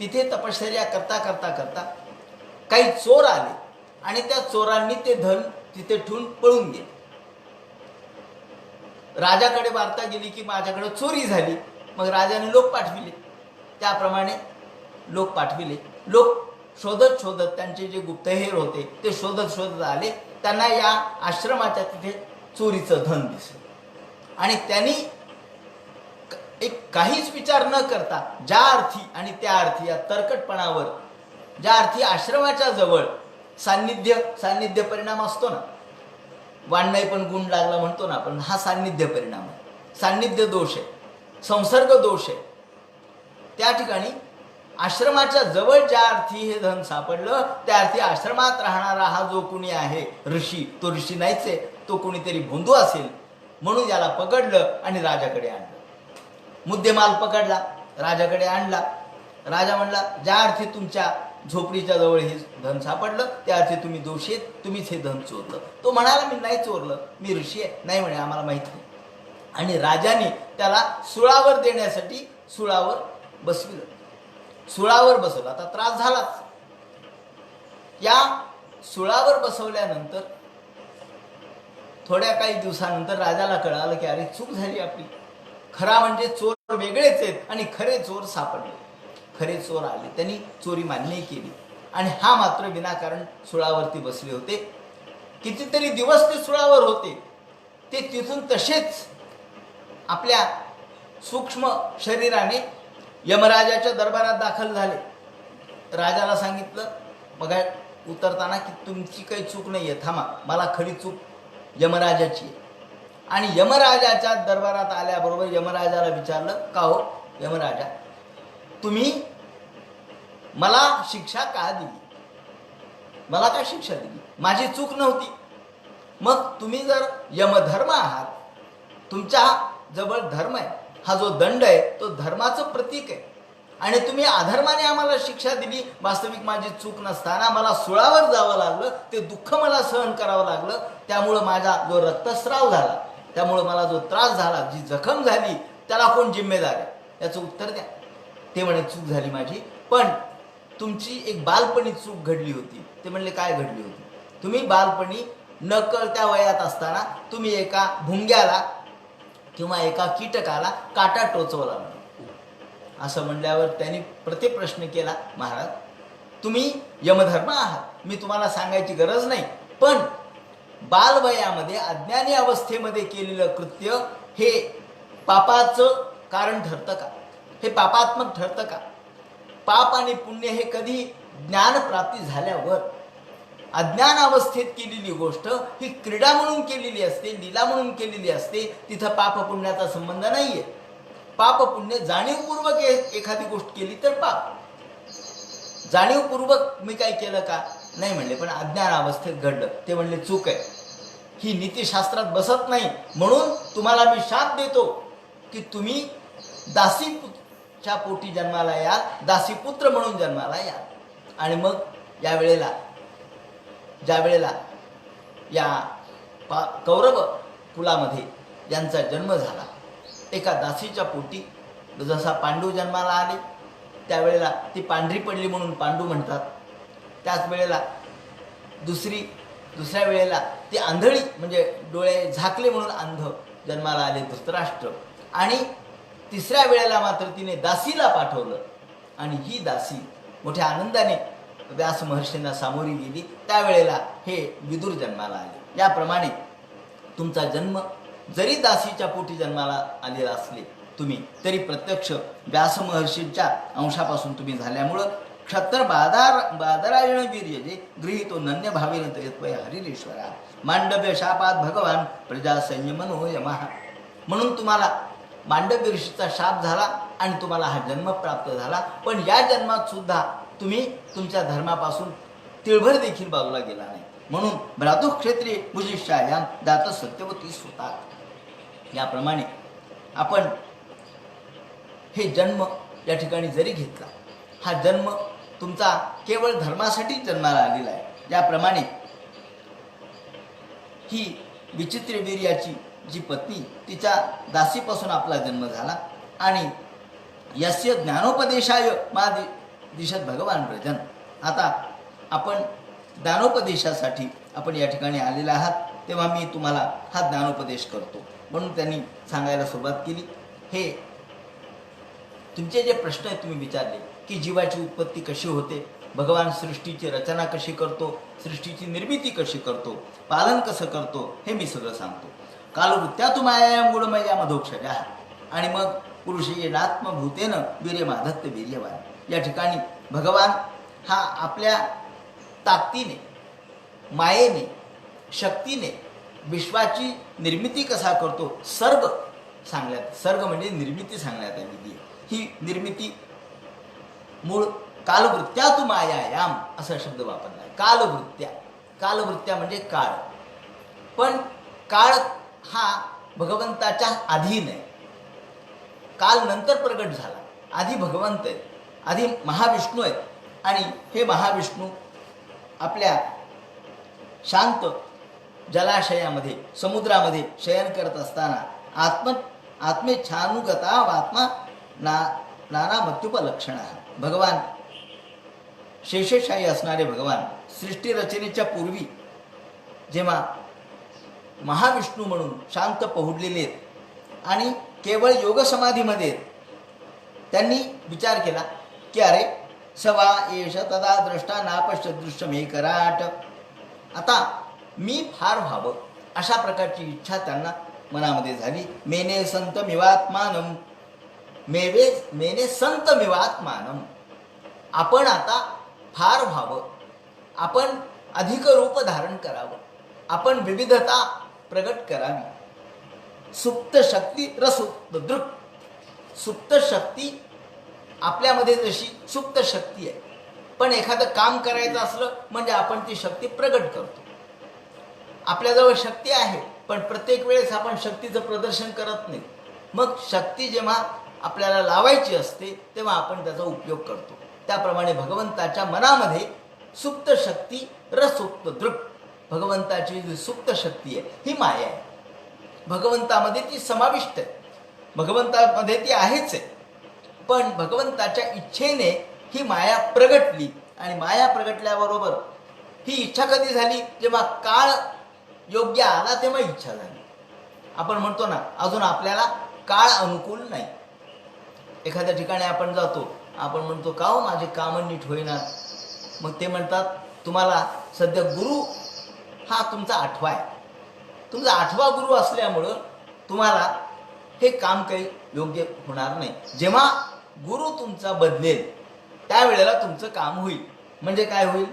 तिथे तपश्चर्या करता करता करता काही चोर आले आणि त्या चोरांनी ते धन तिथे ठेवून पळून गेले. राजाकडे वार्ता गेली की माझ्याकडे चोरी झाली. मग राजाने लोक पाठविले. त्याप्रमाणे लोक पाठविले. लोक शोधत शोधत त्यांचे जे गुप्तहेर होते ते शोधत शोधत आले. त्यांना या आश्रमाच्या तिथे चोरीचं धन दिसलं आणि त्यांनी काहीच विचार न करता ज्या अर्थी आणि त्या अर्थी या तरकटपणावर ज्या अर्थी आश्रमाच्या जवळ सान्निध्य परिणाम असतो ना, वाढणाय पण गुण लागला म्हणतो ना आपण, हा सान्निध्य परिणाम आहे. सान्निध्य दोष आहे, संसर्ग दोष आहे. त्या ठिकाणी आश्रमाच्या जवळ ज्या अर्थी हे धन सापडलं त्या अर्थी आश्रमात राहणारा हा जो कुणी आहे ऋषी, तो ऋषी नाहीच आहे, तो कुणीतरी भोंदू असेल म्हणून याला पकडलं आणि राजाकडे आणलं. मुद्देमाल पकडला, राजाकडे आणला. राजा म्हणला ज्या अर्थी तुमच्या झोपडीच्या जवळ हे धन सापडलं त्या अर्थी तुम्ही दोषी आहेत, तुम्हीच हे धन चोरलं. तो म्हणाला मी नाही चोरलं, मी ऋषी आहे. नाही म्हणे आम्हाला माहित नाही. आणि राजाने त्याला सुळावर देण्यासाठी सुळावर बसविलं. सुळावर बसवलं. आता त्रास झालाच. या सुळावर बसवल्यानंतर थोड्या काही दिवसानंतर राजाला कळालं की अरे चूक झाली आपली. खरा म्हणजे चोर वेगळेच आहेत आणि खरे चोर सापडले. खरे चोर आले, त्यांनी चोरी मान्य केली आणि हा मात्र विनाकारण सुळावरती बसले होते. कितीतरी दिवस ते सुळावर होते. ते तिथून तसेच आपल्या सूक्ष्म शरीराने यमराजाच्या दरबारात दाखल झाले. राजाला सांगितलं बघा उतरताना की तुमची काही चूक नाही आहे, थांबा, मला खरी चूक यमराजाची आहे. आणि यमराजाच्या दरबारात आल्याबरोबर यमराजाला विचारलं का हो यमराजा, तुम्ही मला शिक्षा का दिली? मला का शिक्षा दिली? माझी चूक नव्हती. मग तुम्ही जर यमधर्म आहात, तुमच्या जवळ धर्म आहे, हा जो दंड आहे तो धर्माचं प्रतीक आहे आणि तुम्ही अधर्माने आम्हाला शिक्षा दिली. वास्तविक माझी चूक नसताना मला सुळावर जावं लागलं, ते दुःख मला सहन करावं लागलं. त्यामुळं माझा जो रक्तस्राव झाला, त्यामुळं मला जो त्रास झाला, जी जखम झाली, त्याला कोण जिम्मेदार आहे याचं उत्तर द्या. ते म्हणे चूक झाली माझी, पण तुमची एक बालपणी चूक घडली होती. ते म्हणले काय घडली होती? तुम्ही बालपणी नकळत्या वयात असताना तुम्ही एका भुंग्याला किंवा एका कीटकाला काटा टोचवला. असं म्हणल्यावर त्यांनी प्रतिप्रश्न केला, महाराज तुम्ही यमधर्म आहात, मी तुम्हाला सांगायची गरज नाही, पण बालवयामध्ये अज्ञानी अवस्थेमध्ये केलेलं कृत्य हे पापाचं कारण ठरतं का? हे पापात्मक ठरतं का? पाप आणि पुण्य हे कधी ज्ञानप्राप्ती झाल्यावर, अज्ञान अवस्थेत केलेली गोष्ट ही क्रीडा म्हणून केलेली असते, लीला म्हणून केलेली असते. तिथं पाप पुण्याचा संबंध नाहीये. पाप पुण्य जाणीवपूर्वक एखादी गोष्ट केली तर पाप, जाणीवपूर्वक मी काय केलं का नाही म्हणले, पण अज्ञान अवस्थेत घडलं. ते म्हणले चूक आहे, ही नीतिशास्त्रात बसत नाही, म्हणून तुम्हाला मी शाप देतो की तुम्ही दासीच्या पोटी जन्माला याल, दासीपुत्र म्हणून जन्माला याल. आणि मग ज्या वेळेला या कौरव कुलामध्ये यांचा जन्म झाला, एका दासीच्या पोटी जसा पांडू जन्माला आले त्यावेळेला ती पांढरी पडली म्हणून पांडू म्हणतात. त्याच वेळेला दुसऱ्या वेळेला ती आंधळी म्हणजे डोळे झाकले म्हणून अंध जन्माला आले धृतराष्ट्र. आणि तिसऱ्या वेळेला मात्र तिने दासीला पाठवलं आणि ही दासी मोठ्या आनंदाने व्यास महर्षींना सामोरी गेली. त्यावेळेला हे विदुर जन्माला आले. याप्रमाणे तुमचा जन्म जरी दासीच्या पोटी जन्माला आलेला असले तुम्ही, तरी प्रत्यक्ष व्यास महर्षींच्या अंशापासून तुम्ही झाल्यामुळं क्षत्र बादरायण वीर्य जे गृहीतो नन्य भावेन तयत्वय हरिरेश्वरा मांडव्य शापात भगवान प्रजा संयमनो यमः. म्हणून तुम्हाला मांडव्य ऋषीचा शाप झाला आणि तुम्हाला हा जन्म प्राप्त झाला. पण या जन्मात सुद्धा तुम्ही तुमच्या धर्मापासून तिळभर देखील बाजूला गेला नाही. म्हणून भ्रातुक्षेत्री भुजिष्ठायाम दात सत्यवती सुता. याप्रमाणे आपण हे जन्म या ठिकाणी जरी घेतला, हा जन्म तुमचा केवळ धर्मासाठी जन्माला आलेला आहे. ज्याप्रमाणे ही विचित्रवीर्याची जी पत्नी, तिच्या दासीपासून आपला जन्म झाला आणि यस्य ज्ञानोपदेशाय मा दिशत भगवान व्रजन. आता आपण ज्ञानोपदेशासाठी आपण या ठिकाणी आलेला आहात, तेव्हा मी तुम्हाला हा ज्ञानोपदेश करतो. म्हणून त्यांनी सांगायला सुरुवात केली. हे तुमचे जे प्रश्न आहेत तुम्ही विचारले की जीवाची उत्पत्ती कशी होते, भगवान सृष्टीची रचना कशी करतो, सृष्टीची निर्मिती कशी करतो, पालन कसं करतो, हे मी सगळं सांगतो. कालवृत्त्यातु मायायां गुणमया मधोक्षजा. आणि मग पुरुषेनात्मभूतेन वीर्यमाधत्त वीर्यवान. या ठिकाणी भगवान हा आपल्या ताकदीने, मायेने, शक्तीने विश्वाची निर्मिती कसा करतो सर्ग सांगण्यात, सर्ग म्हणजे निर्मिती सांगण्यात आलेली आहे. ही निर्मिती मूळ कालवृत्त्यातु मायायाम असा शब्द वापरला आहे. कालवृत्त्या, कालवृत्त्या म्हणजे काळ. पण काळ हा भगवंताच्या अधीन आहे. काल नंतर प्रगट झाला, आधी भगवंत आहे, आधी महाविष्णू आहेत. आणि हे महाविष्णू आपल्या शांत जलाशयामध्ये, समुद्रामध्ये शयन करत असताना आत्मेच्छानुगता वात्मा नाना मत्युपलक्षण. भगवान शेषशाही असणारे भगवान सृष्टी रचनेच्या पूर्वी जेव्हा महाविष्णू म्हणून शांत पहुडलेले आहेत आणि केवळ योगसमाधीमध्ये त्यांनी विचार केला की अरे सवा एष तदा द्रष्टा नापश्य दृश्यमेकराट. आता मी फार व्हावं अशा प्रकारची इच्छा त्यांना मनामध्ये झाली. मेने संत मिवात्मानम, मेने संत मिवात्मानम. आपण आता फार व्हावं, आपण अधिक रूप धारण करावं, आपण विविधता प्रगट करावी. सुप्त शक्ती रसुप्त दृक्. सुप्त शक्ती आपल्यामध्ये जशी सुप्त शक्ती आहे, पण एखादं काम करायचं असलं म्हणजे आपण ती शक्ती प्रगट करतो. आपल्याजवळ शक्ती आहे, पण प्रत्येक वेळेस आपण शक्तीचं प्रदर्शन करत नाही. मग शक्ती जेव्हा आपल्याला लावायची असते तेव्हा आपण त्याचा उपयोग करतो. त्याप्रमाणे भगवंताच्या मनामध्ये सुप्त शक्ती रसुप्त दृक्. भगवंताची जी सुप्त शक्ती आहे ही माया आहे. भगवंतामध्ये ती समाविष्ट आहे, भगवंतामध्ये ती आहेच आहे. पण भगवंताच्या इच्छेने ही माया प्रगटली. आणि माया प्रगटल्याबरोबर ही इच्छा कधी झाली, जेव्हा काळ योग्य आला तेव्हा इच्छा झाली. आपण म्हणतो ना, अजून आपल्याला काळ अनुकूल नाही. एखाद्या ठिकाणी आपण जातो, आपण म्हणतो का हो माझे काम नीट होईना. मग ते म्हणतात तुम्हाला सध्या गुरु हा तुमचा 8वा आहे. तुमचा 8वा गुरु असल्यामुळं तुम्हाला हे काम काही योग्य होणार नाही. जेव्हा गुरु तुमचा बदलेल त्यावेळेला तुमचं काम होईल. म्हणजे काय होईल,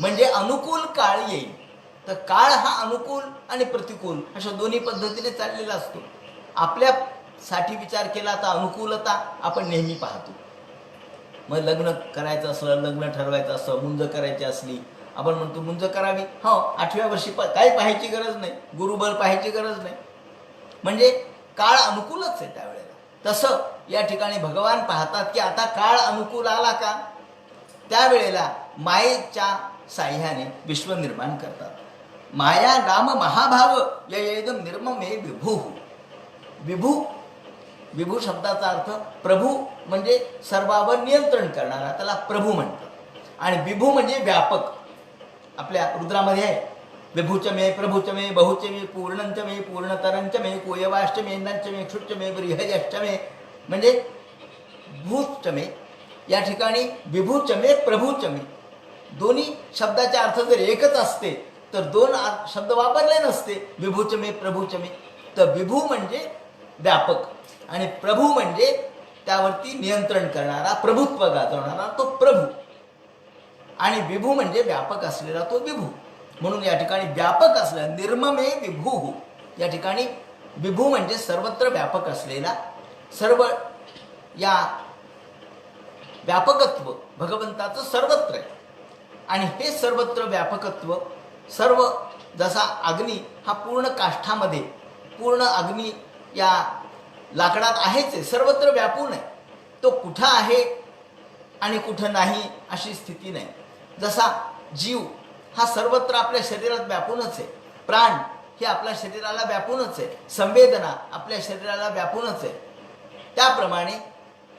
म्हणजे अनुकूल काळ येईल. तर काळ हा अनुकूल आणि प्रतिकूल अशा दोन्ही पद्धतीने चाललेला असतो. आपल्यासाठी विचार केला तर अनुकूलता आपण नेहमी पाहतो. मग लग्न करायचं असलं, लग्न ठरवायचं असलं, मुंज करायची असली, आपण म्हणतो मुंज करावी. हो, 8व्या वर्षी काही पाहायची गरज नाही, गुरुबल पाहायची गरज नाही. म्हणजे काळ अनुकूलच आहे त्यावेळेला. तसं या ठिकाणी भगवान पाहतात की आता काळ अनुकूल आला का, त्यावेळेला मायेच्या साह्याने विश्व निर्माण करतात. माया नाम महाभाव येदम निर्ममे विभू. विभू, विभू शब्दाचा अर्थ प्रभू म्हणजे सर्वावर नियंत्रण करणारा, त्याला प्रभू म्हणतात. आणि विभू म्हणजे व्यापक. आपल्या रुद्रामध्ये आहे विभूच मे प्रभुच मे बहुच मे पूर्णंच मे पूर्णतरंच मे कोयवाश्च मे नंच मे क्षुच्च मे बृहजश्च मे. म्हणजे भूच मे, या ठिकाणी विभूच मे प्रभुच मे. दोन्ही शब्दाचे अर्थ जर एकच असते तर दोन शब्द वापरले नसते, विभूच मे प्रभुच मे. तर विभू म्हणजे व्यापक आणि प्रभू म्हणजे त्यावरती नियंत्रण करणारा, प्रभुत्व गाजवणारा तो प्रभू. आणि विभू म्हणजे व्यापक असलेला तो विभू. म्हणून या ठिकाणी व्यापक असलेला निर्ममे विभू. या ठिकाणी विभू म्हणजे सर्वत्र व्यापक असलेला, सर्व या व्यापकत्व भगवंताचं सर्वत्र आहे. आणि हे सर्वत्र व्यापकत्व सर्व, जसा अग्नी हा पूर्ण काष्ठामध्ये, पूर्ण अग्नी या लाकडात आहेच आहे, सर्वत्र व्यापून आहे. तो कुठं आहे आणि कुठं नाही अशी स्थिती नाही. जसा जीव हा सर्वत्र आपल्या शरीरात व्यापूनच आहे, प्राण हे आपल्या शरीराला व्यापूनच आहे, संवेदना आपल्या शरीराला व्यापूनच आहे, त्याप्रमाणे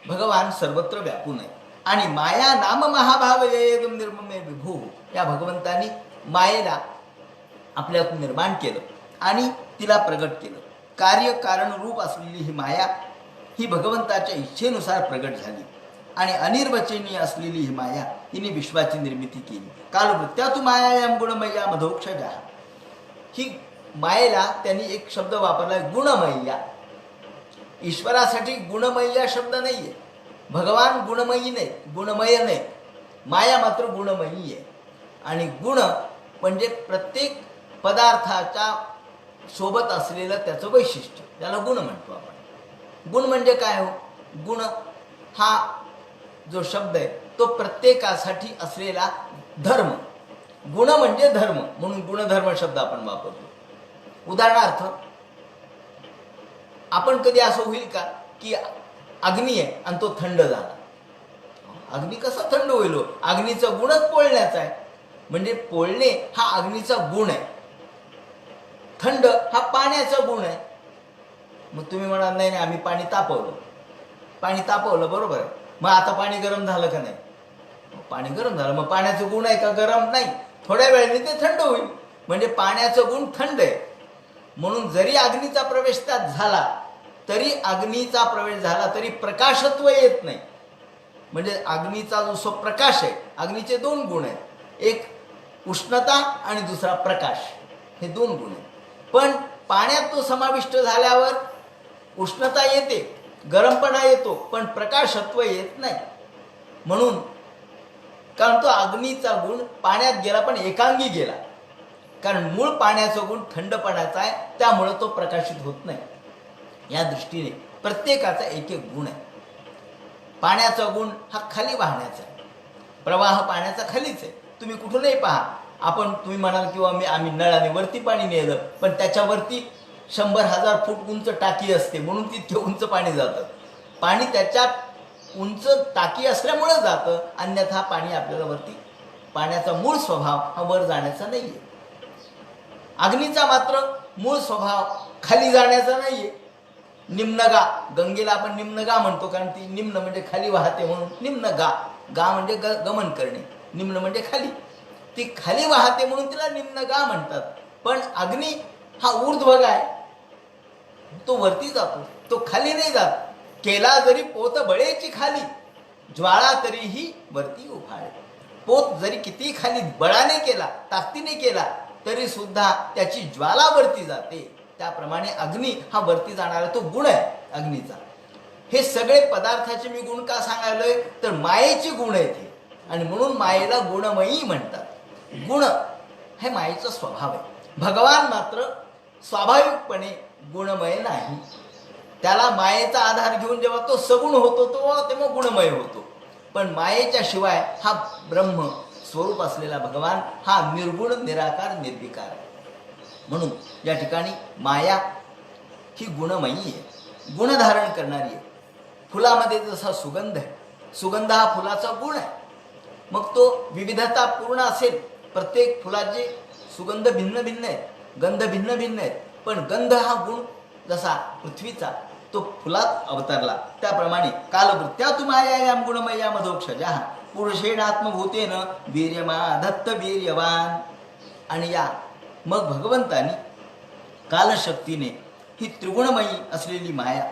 भगवान सर्वत्र व्यापून आहे. आणि माया नाम महाभाव येयगम निर्ममे विभू, या भगवंतांनी मायेला आपल्यातून निर्माण केलं आणि तिला प्रगट केलं. कार्य कारण रूप असलेली ही माया ही भगवंताच्या इच्छेनुसार प्रगट झाली आणि अनिर्वचनीय असलेली ही माया हिने विश्वाची निर्मिती केली. कालवृत्त्यातु मायायाम गुणमय्या मधोक्षजा, ही मायेला त्यांनी एक शब्द वापरलाय, गुणमय्या. ईश्वरासाठी गुणमय्या शब्द नाहीये, भगवान गुणमयी नाही, गुणमय नाही, माया मात्र गुणमयी आहे. आणि गुण म्हणजे प्रत्येक पदार्थाच्या सोबत असलेलं त्याचं वैशिष्ट्य, त्याला गुण म्हणतो आपण. गुण म्हणजे काय हो? गुण हा जो शब्द आहे तो प्रत्येकासाठी असलेला धर्म. गुण म्हणजे धर्म, म्हणून गुणधर्म शब्द आपण वापरतो. उदाहरणार्थ, आपण कधी असं होईल का की अग्नी आहे आणि तो थंड झाला? अग्नी कसा थंड होईल? अग्नीचा गुणच पोळण्याचा आहे, म्हणजे पोळणे हा अग्नीचा गुण आहे, थंड हा पाण्याचा गुण आहे. मग तुम्ही म्हणाल नाही नाही, आम्ही पाणी तापवलं, बरोबर आहे, मग आता पाणी गरम झालं का नाही? पाणी गरम झालं, मग पाण्याचं गुण आहे का गरम? नाही, थोड्या वेळाने ते थंड होईल, म्हणजे पाण्याचं गुण थंड आहे. म्हणून जरी अग्नीचा प्रवेश त्यात झाला तरी प्रकाशत्व येत नाही. म्हणजे अग्नीचा जो प्रकाश आहे, अग्नीचे दोन गुण आहेत, एक उष्णता आणि दुसरा प्रकाश, हे दोन गुण आहेत. पण पाण्यात तो समाविष्ट झाल्यावर उष्णता येते, गरमपणा येतो, पण प्रकाशत्व येत नाही. म्हणून कारण तो अग्नीचा गुण पाण्यात गेला पण एकांगी गेला, कारण मूळ पाण्याचा गुण थंडपणाचा आहे, त्यामुळे तो प्रकाशित होत नाही. या दृष्टीने प्रत्येकाचा एक एक गुण आहे. पाण्याचा गुण हा खाली वाहण्याचा आहे, प्रवाह पाण्याचा खालीच आहे. तुम्ही कुठूनही पहा, तुम्ही म्हणाल किंवा आम्ही नळाने वरती पाणी नेलं, पण त्याच्यावरती 100,000 फूट उंच टाकी असते, म्हणून तिथे उंच पाणी जातं. पाणी त्याच्या उंच टाकी असल्यामुळे जातं, अन्यथा पाणी आपल्याला वरती, पाण्याचा मूळ स्वभाव हा वर जाण्याचा नाहीये. अग्नीचा मात्र मूळ स्वभाव खाली जाण्याचा नाहीये. निम्नगा, गंगेला आपण निम्नगा म्हणतो, कारण ती निम्न म्हणजे खाली वाहते, म्हणून निम्नगा. गा म्हणजे गमन करणे, निम्न म्हणजे खाली. ती खाली वाहते म्हणून तिला निम्नगा म्हणतात. पण अग्नी हा ऊर्ध्वगा आहे, तो वरती जातो, तो खाली नाही जात. केला जरी पोत बळेची खाली, ज्वाळा तरीही वरती उफाळे. पोत जरी किती खाली बळाने केला, ताकदीने केला, तरी सुद्धा त्याची ज्वाला वरती जाते. त्याप्रमाणे अग्नी हा वरती जाणारा तो गुण आहे अग्नीचा. हे सगळे पदार्थाचे मी गुण का सांगायलोय, तर मायेचे गुण आहेत हे, आणि म्हणून मायेला गुणमयी म्हणतात. गुण हे मायेचा स्वभाव आहे. भगवान मात्र स्वाभाविकपणे गुणमय नाही. त्याला मायेचा आधार घेऊन जेव्हा तो सगुण होतो तेव्हा गुणमय होतो. पण मायेच्या शिवाय हा ब्रह्म स्वरूप असलेला भगवान हा निर्गुण, निराकार, निर्विकार आहे. म्हणून या ठिकाणी माया ही गुणमयी आहे, गुण धारण करणारी आहे. फुलामध्ये जसा सुगंध आहे, सुगंध हा फुलाचा गुण आहे. मग तो विविधता पूर्ण असेल, प्रत्येक फुलाचे सुगंध भिन्न भिन्न आहेत, गंध भिन्न भिन्न आहेत, पण गंध हा गुण जसा पृथ्वीचा तो फुलात अवतरला, त्याप्रमाणे कालवृत्त्यातु मायायाम गुणमय्या मधोक्षजा पुरुषेण आत्मभूतेन वीर्यमा दत्त वीर्यवान. आणि या मग भगवंतानी कालशक्तीने ही त्रिगुणमयी असलेली माया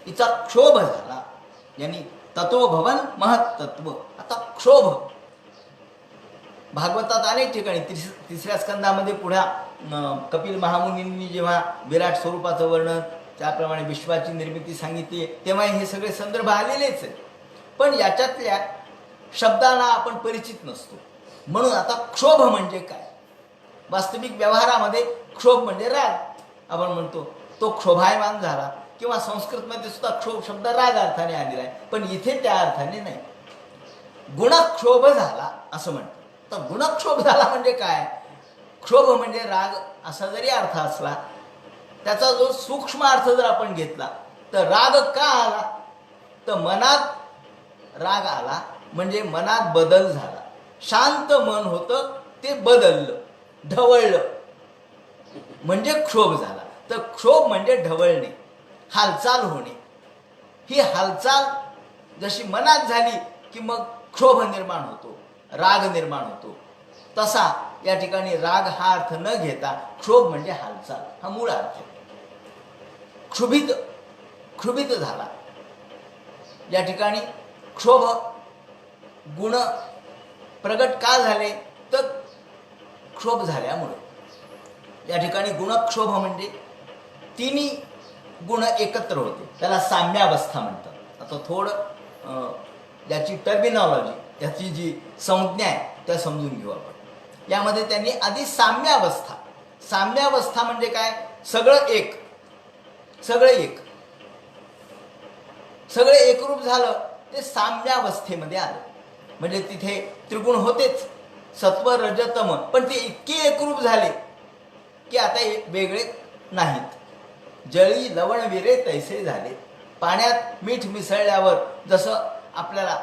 हिचा क्षोभ झाला. यांनी तत्वभवन महत्त्व. आता क्षोभ भागवतात अनेक ठिकाणी, तिसऱ्या स्कंदामध्ये पुढ्या कपिल महामुनींनी जेव्हा विराट स्वरूपाचं वर्णन, त्याप्रमाणे विश्वाची निर्मिती सांगितली, तेव्हा हे सगळे संदर्भ आलेलेच आहेत. पण याच्यातल्या शब्दांना आपण परिचित नसतो. म्हणून आता क्षोभ म्हणजे काय, वास्तविक व्यवहारामध्ये क्षोभ म्हणजे राग. आपण म्हणतो तो क्षोभायमान झाला, किंवा संस्कृतमध्ये सुद्धा क्षोभ शब्द राग अर्थाने आलेला आहे, पण इथे त्या अर्थाने नाही. गुणक्षोभ झाला असं म्हणतो. तर गुणक्षोभ झाला म्हणजे काय? क्षोभ म्हणजे राग असा जरी अर्थ असला, त्याचा जो सूक्ष्म अर्थ जर आपण घेतला तर राग का आला? तर मनात राग आला म्हणजे मनात बदल झाला. शांत मन होतं ते बदललं, ढवळलं, म्हणजे क्षोभ झाला. तर क्षोभ म्हणजे ढवळणे, हालचाल होणे. ही हालचाल जशी मनात झाली की मग क्षोभ निर्माण होतो, राग निर्माण होतो. तसा या ठिकाणी राग हा अर्थ न घेता क्षोभ म्हणजे हालचाल हा मूळ अर्थ. क्षुभित झाला. या ठिकाणी क्षोभ गुण प्रगट का झाले? तर क्षोभ झाल्यामुळे. या ठिकाणी गुणक्षोभ म्हणजे तिन्ही गुण एकत्र होते, त्याला साम्यावस्था म्हणतात. आता थोडं याची टर्मिनॉलॉजी, याची जी संज्ञा आहे त्या समजून घेऊ आपण. यामध्ये त्यांनी आधी साम्यावस्था म्हणजे काय? सगळं एकरूप झालं ते साम्यावस्थेमध्ये आलं. म्हणजे तिथे त्रिगुण होतेच, सत्व रज तम, पण ते इतके एकरूप झाले की आता वेगळे नाहीत. जळी लवण विरे तैसे झाले. पाण्यात मीठ मिसळल्यावर जसं आपल्याला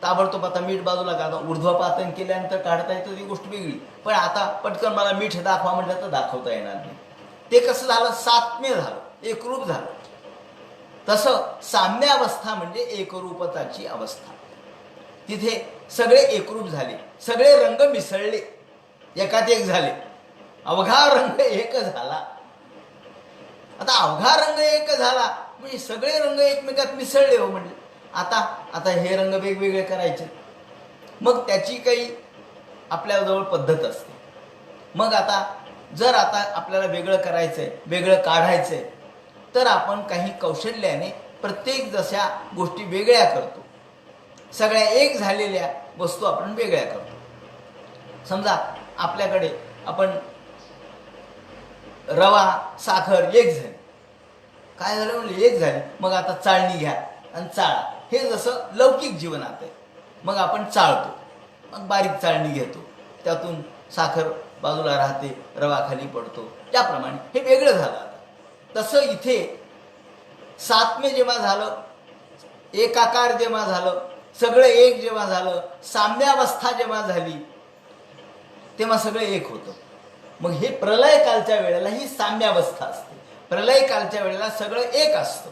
ताबडतोब आता मीठ बाजूला काढता, ऊर्ध्वपातन केल्यानंतर काढता येतं ती गोष्ट वेगळी, पण आता पटकन मला मीठ दाखवा म्हटलं तर दाखवता येणार नाही. ते कसं झालं? सात्म्य झालं, एकरूप झालं. तसं साम्यावस्था म्हणजे एकरूपताची अवस्था. तिथे सगळे एकरूप झाले, सगळे रंग मिसळले, एकात एक झाले, अवघा रंग एक झाला. आता अवघा रंग एक झाला म्हणजे सगळे रंग एकमेकात मिसळले हो. म्हणजे आता हे रंग वेगवेगळे करायचे, मग त्याची काही आपल्याजवळ पद्धत असते. मग जर आपल्याला वेगळं करायचंय, वेगळं काढायचंय, तर आपण काही कौशल्याने प्रत्येक जशा गोष्टी वेगळ्या करतो, सगळ्या एक झालेल्या वस्तू आपण वेगळ्या करतो. समजा आपल्याकडे आपण रवा साखर एक झाली, काय झालं म्हणजे एक झाली, मग आता चाळणी घ्या आणि चाळा. हे जसं लौकिक जीवनात आहे. मग आपण चाळतो, मग बारीक चाळणी घेतो, त्यातून साखर बाजूला राहते, रवा खाली पडतो, त्याप्रमाणे हे वेगळं झालं. आता तसं इथे सात्म्य जेव्हा झालं, एकाकार जेव्हा झालं, सगळं एक जेव्हा झालं, साम्यावस्था जेव्हा झाली, तेव्हा सगळं एक होतं. मग हे प्रलय कालच्या वेळेला ही साम्यावस्था असते. प्रलय कालच्या वेळेला सगळं एक असतं.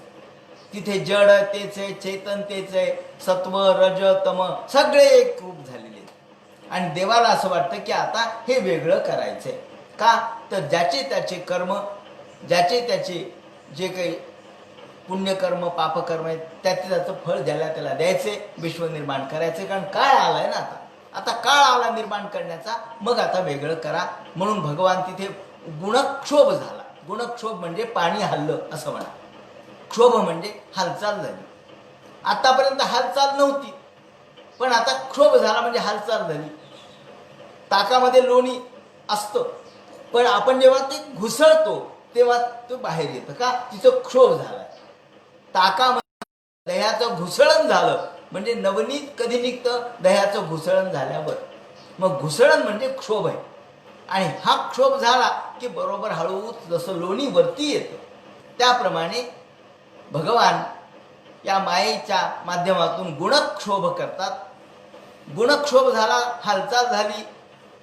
तिथे जड तेच आहे, चेतन तेच आहे, सत्व रज तम सगळे एक रूप झालेले. आणि देवाला असं वाटतं की आता हे वेगळं करायचंय. का? तर ज्याचे त्याचे कर्म, ज्याचे त्याचे जे काही पुण्यकर्म पापकर्म आहेत त्याचं फळ ज्याला त्याला द्यायचे, विश्व निर्माण करायचे. कारण काळ आलाय ना, आता काळ आला निर्माण करण्याचा, मग आता वेगळं करा. म्हणून भगवान तिथे गुणक्षोभ झाला. गुणक्षोभ म्हणजे पाणी हल्लं असं म्हणा. क्षोभ म्हणजे हालचाल झाली. आतापर्यंत हालचाल नव्हती, पण आता क्षोभ झाला म्हणजे हालचाल झाली. ताकामध्ये लोणी असतं, पण आपण जेव्हा ते घुसळतो तेव्हा तो बाहेर येतं. का? तिथं क्षोभ झाला. ताकामध्ये दह्याचं घुसळण झालं म्हणजे नवनीत कधी निघतं? दह्याचं घुसळण झाल्यावर. मग घुसळण म्हणजे क्षोभ आहे. आणि हा क्षोभ झाला की बरोबर हळूच जसं लोणी वरती येतं, त्याप्रमाणे भगवान या मायेच्या माध्यमातून गुणक्षोभ करतात. गुणक्षोभ झाला, हालचाल झाली,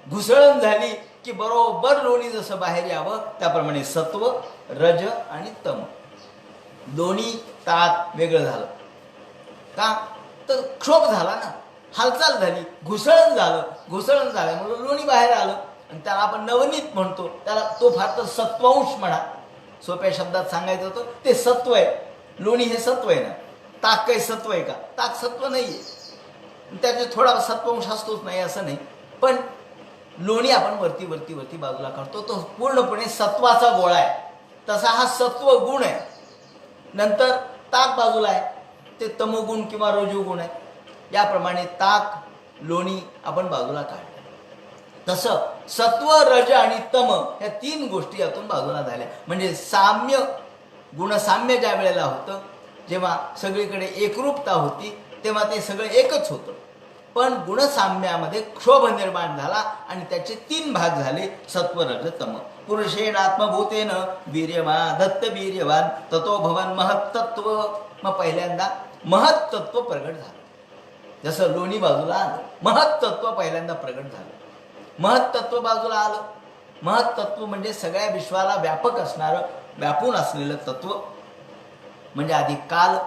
घुसळण झाली की बरोबर लोणी जसं बाहेर यावं त्याप्रमाणे सत्व रज आणि तम दोन्ही तात वेगळं झालं. का? तर क्षोभ झाला ना, हालचाल झाली, घुसळण झाल्यामुळे लोणी बाहेर आलं. आणि त्याला आपण नवनीत म्हणतो. त्याला तो फार तर सत्वांश म्हणा, सोप्या शब्दात सांगायचं होतं ते सत्व आहे. लोणी हे सत्व आहे ना. ताक काही सत्व आहे का? ताक सत्व नाही आहे, त्याचे थोडा सत्वांश असतोच, नाही असं नाही. पण लोणी आपण वरती वरती वरती बाजूला काढतो, तो पूर्णपणे सत्वाचा गोळा आहे. तसा हा सत्व गुण आहे. नंतर ताक बाजूला आहे, ते तमोगुण किंवा रजोगुण आहे. याप्रमाणे ताक लोणी आपण बाजूला काढतो. तसं सत्व रज आणि तम या तीन गोष्टी यातून बाजूला झाल्या. म्हणजे साम्य, गुणसाम्य ज्या वेळेला होतं, जेव्हा सगळीकडे एकरूपता होती, तेव्हा ते सगळं एकच होतं. पण गुणसाम्यामध्ये क्षोभ निर्माण झाला आणि त्याचे 3 भाग झाले, सत्व रज तम. पुरुषेण आत्मभूतेन वीर्यवान दत्त वीर्यवान ततो भवन महत्तत्व. मग पहिल्यांदा महत्तत्व प्रगट झालं, जसं लोणी बाजूला आलं, महत्तत्व पहिल्यांदा प्रगट झालं. महत्तत्व बाजूला आलं. महत्तत्व म्हणजे सगळ्या विश्वाला व्यापक असणारं, व्यापून असलेलं तत्व. म्हणजे आधी काल,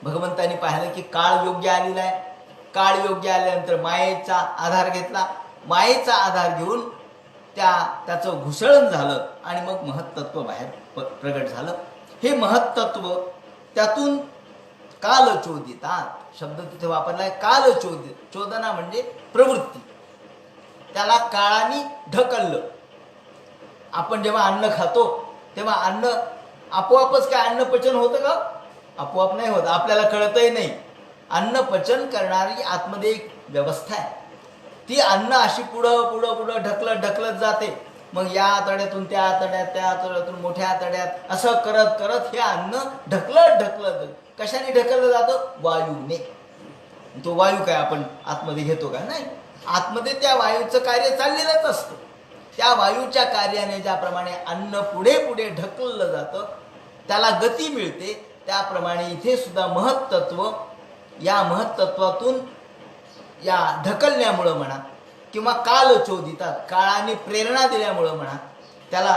भगवंतांनी पाहिलं की काळ योग्य आलेला आहे. काळ योग्य आल्यानंतर मायेचा आधार घेतला. मायेचा आधार घेऊन त्याचं घुसळण झालं आणि मग महत्तत्व बाहेर प्रगट झालं. हे महत्तत्व त्यातून कालचोदितात शब्द तिथे वापरलाय. कालचोदित, चोदना म्हणजे प्रवृत्ती. त्याला काळाने ढकललं. आपण जेव्हा अन्न खातो तेव्हा अन्न आपोआपच काय अन्न पचन होतं का? आपोआप नाही होत, आपल्याला कळतही नाही. अन्न पचन करणारी आतमध्ये एक व्यवस्था आहे. ती अन्न अशी पुढं पुढं पुढं ढकलत ढकलत जाते. मग या आतड्यातून त्या आतड्यात, त्या आतड्यातून मोठ्या आतड्यात, असं करत करत हे अन्न ढकलत ढकलत कशाने ढकललं जातं? वायूने. तो वायू काय आपण आतमध्ये घेतो का? नाही. आतमध्ये त्या वायूचं कार्य चाललेलंच असतं. त्या वायूच्या कार्याने ज्याप्रमाणे अन्न पुढे पुढे ढकललं जातं, त्याला गती मिळते, त्याप्रमाणे इथे सुद्धा महत्तत्व, या महत्तत्वातून या ढकलण्यामुळं म्हणा किंवा कालचोदितात, काळाने प्रेरणा दिल्यामुळं म्हणा, त्याला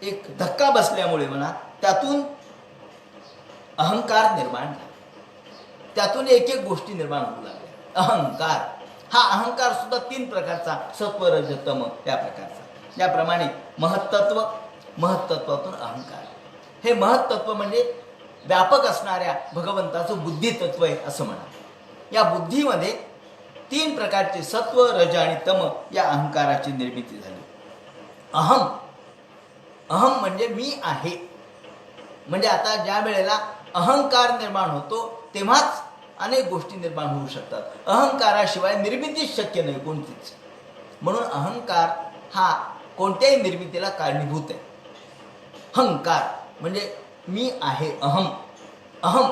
एक धक्का बसल्यामुळे म्हणा, त्यातून अहंकार निर्माण झाला. त्यातून एक एक गोष्टी निर्माण होऊ लागल्या. अहंकार, हा अहंकार सुद्धा 3 प्रकारचा, सत्व रज तम या प्रकारचा. याप्रमाणे महत्तत्व, महत्तत्वातून अहंकार. हे महत्तत्व म्हणजे व्यापक असणाऱ्या भगवंताचं बुद्धितत्व आहे असं म्हणा. या बुद्धीमध्ये 3 प्रकारचे सत्व रज आणि तम या अहंकाराची निर्मिती झाली. अहम, अहम म्हणजे मी आहे. म्हणजे आता ज्या वेळेला अहंकार निर्माण होतो तेव्हाच अनेक गोष्टी निर्माण होऊ शकतात. अहंकाराशिवाय निर्मितीच शक्य नाही कोणतीच. म्हणून अहंकार हा कोणत्याही निर्मितीला कारणीभूत आहे. हंकार म्हणजे मी आहे, अहम. अहम,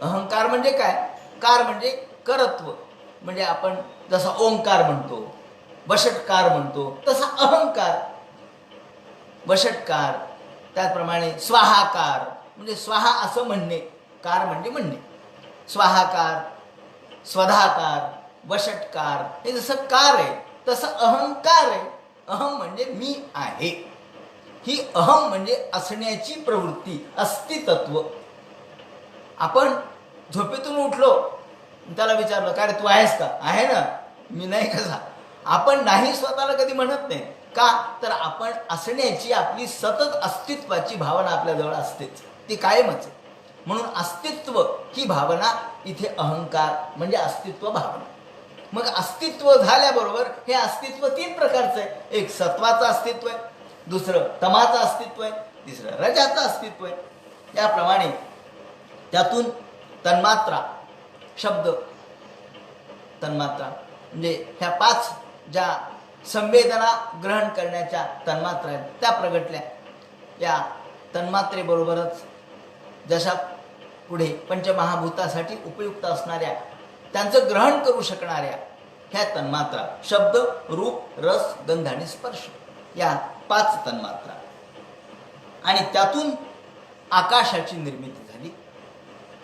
अहंकार म्हणजे काय? कार म्हणजे करत्व. म्हणजे आपण जसा ओंकार म्हणतो, वषटकार म्हणतो, तसा अहंकार. वषटकार, त्याचप्रमाणे स्वाहाकार म्हणजे स्वाहा असं म्हणणे, कार म्हणजे म्हणणे. स्वाहाकार, स्वधाकार, वषटकार, हे जसं कार आहे तसं अहंकार आहे. अहम म्हणजे मी आहे. ही अहम म्हणजे असण्याची प्रवृत्ती, अस्तित्व. आपण झोपेतून उठलो, त्याला विचारलं काय रे तू आहेस का? आहे ना, मी नाही कसा. आपण नाही स्वतःला कधी म्हणत नाही. का? तर आपण असण्याची, आपली सतत अस्तित्वाची भावना आपल्याजवळ असतेच, ती कायमच आहे. म्हणून अस्तित्व ही भावना इथे अहंकार म्हणजे अस्तित्व भावना. मग अस्तित्व झाल्याबरोबर हे अस्तित्व 3 प्रकारचं आहे. एक सत्वाचं अस्तित्व आहे, दुसरं तमाचं अस्तित्व आहे, तिसरं रजाचं अस्तित्व आहे. याप्रमाणे त्यातून तन्मात्रा शब्द, तन्मात्रा म्हणजे ह्या 5 ज्या संवेदना ग्रहण करण्याच्या तन्मात्रा आहेत त्या प्रगटल्या. या तन्मात्रेबरोबरच जशा पुढे पंचमहाभूतासाठी उपयुक्त असणाऱ्या, त्यांचं ग्रहण करू शकणाऱ्या ह्या तन्मात्रा, शब्द, रूप, रस, गंध आणि स्पर्श, या 5 तन्मात्रा. आणि त्यातून आकाशाची निर्मिती झाली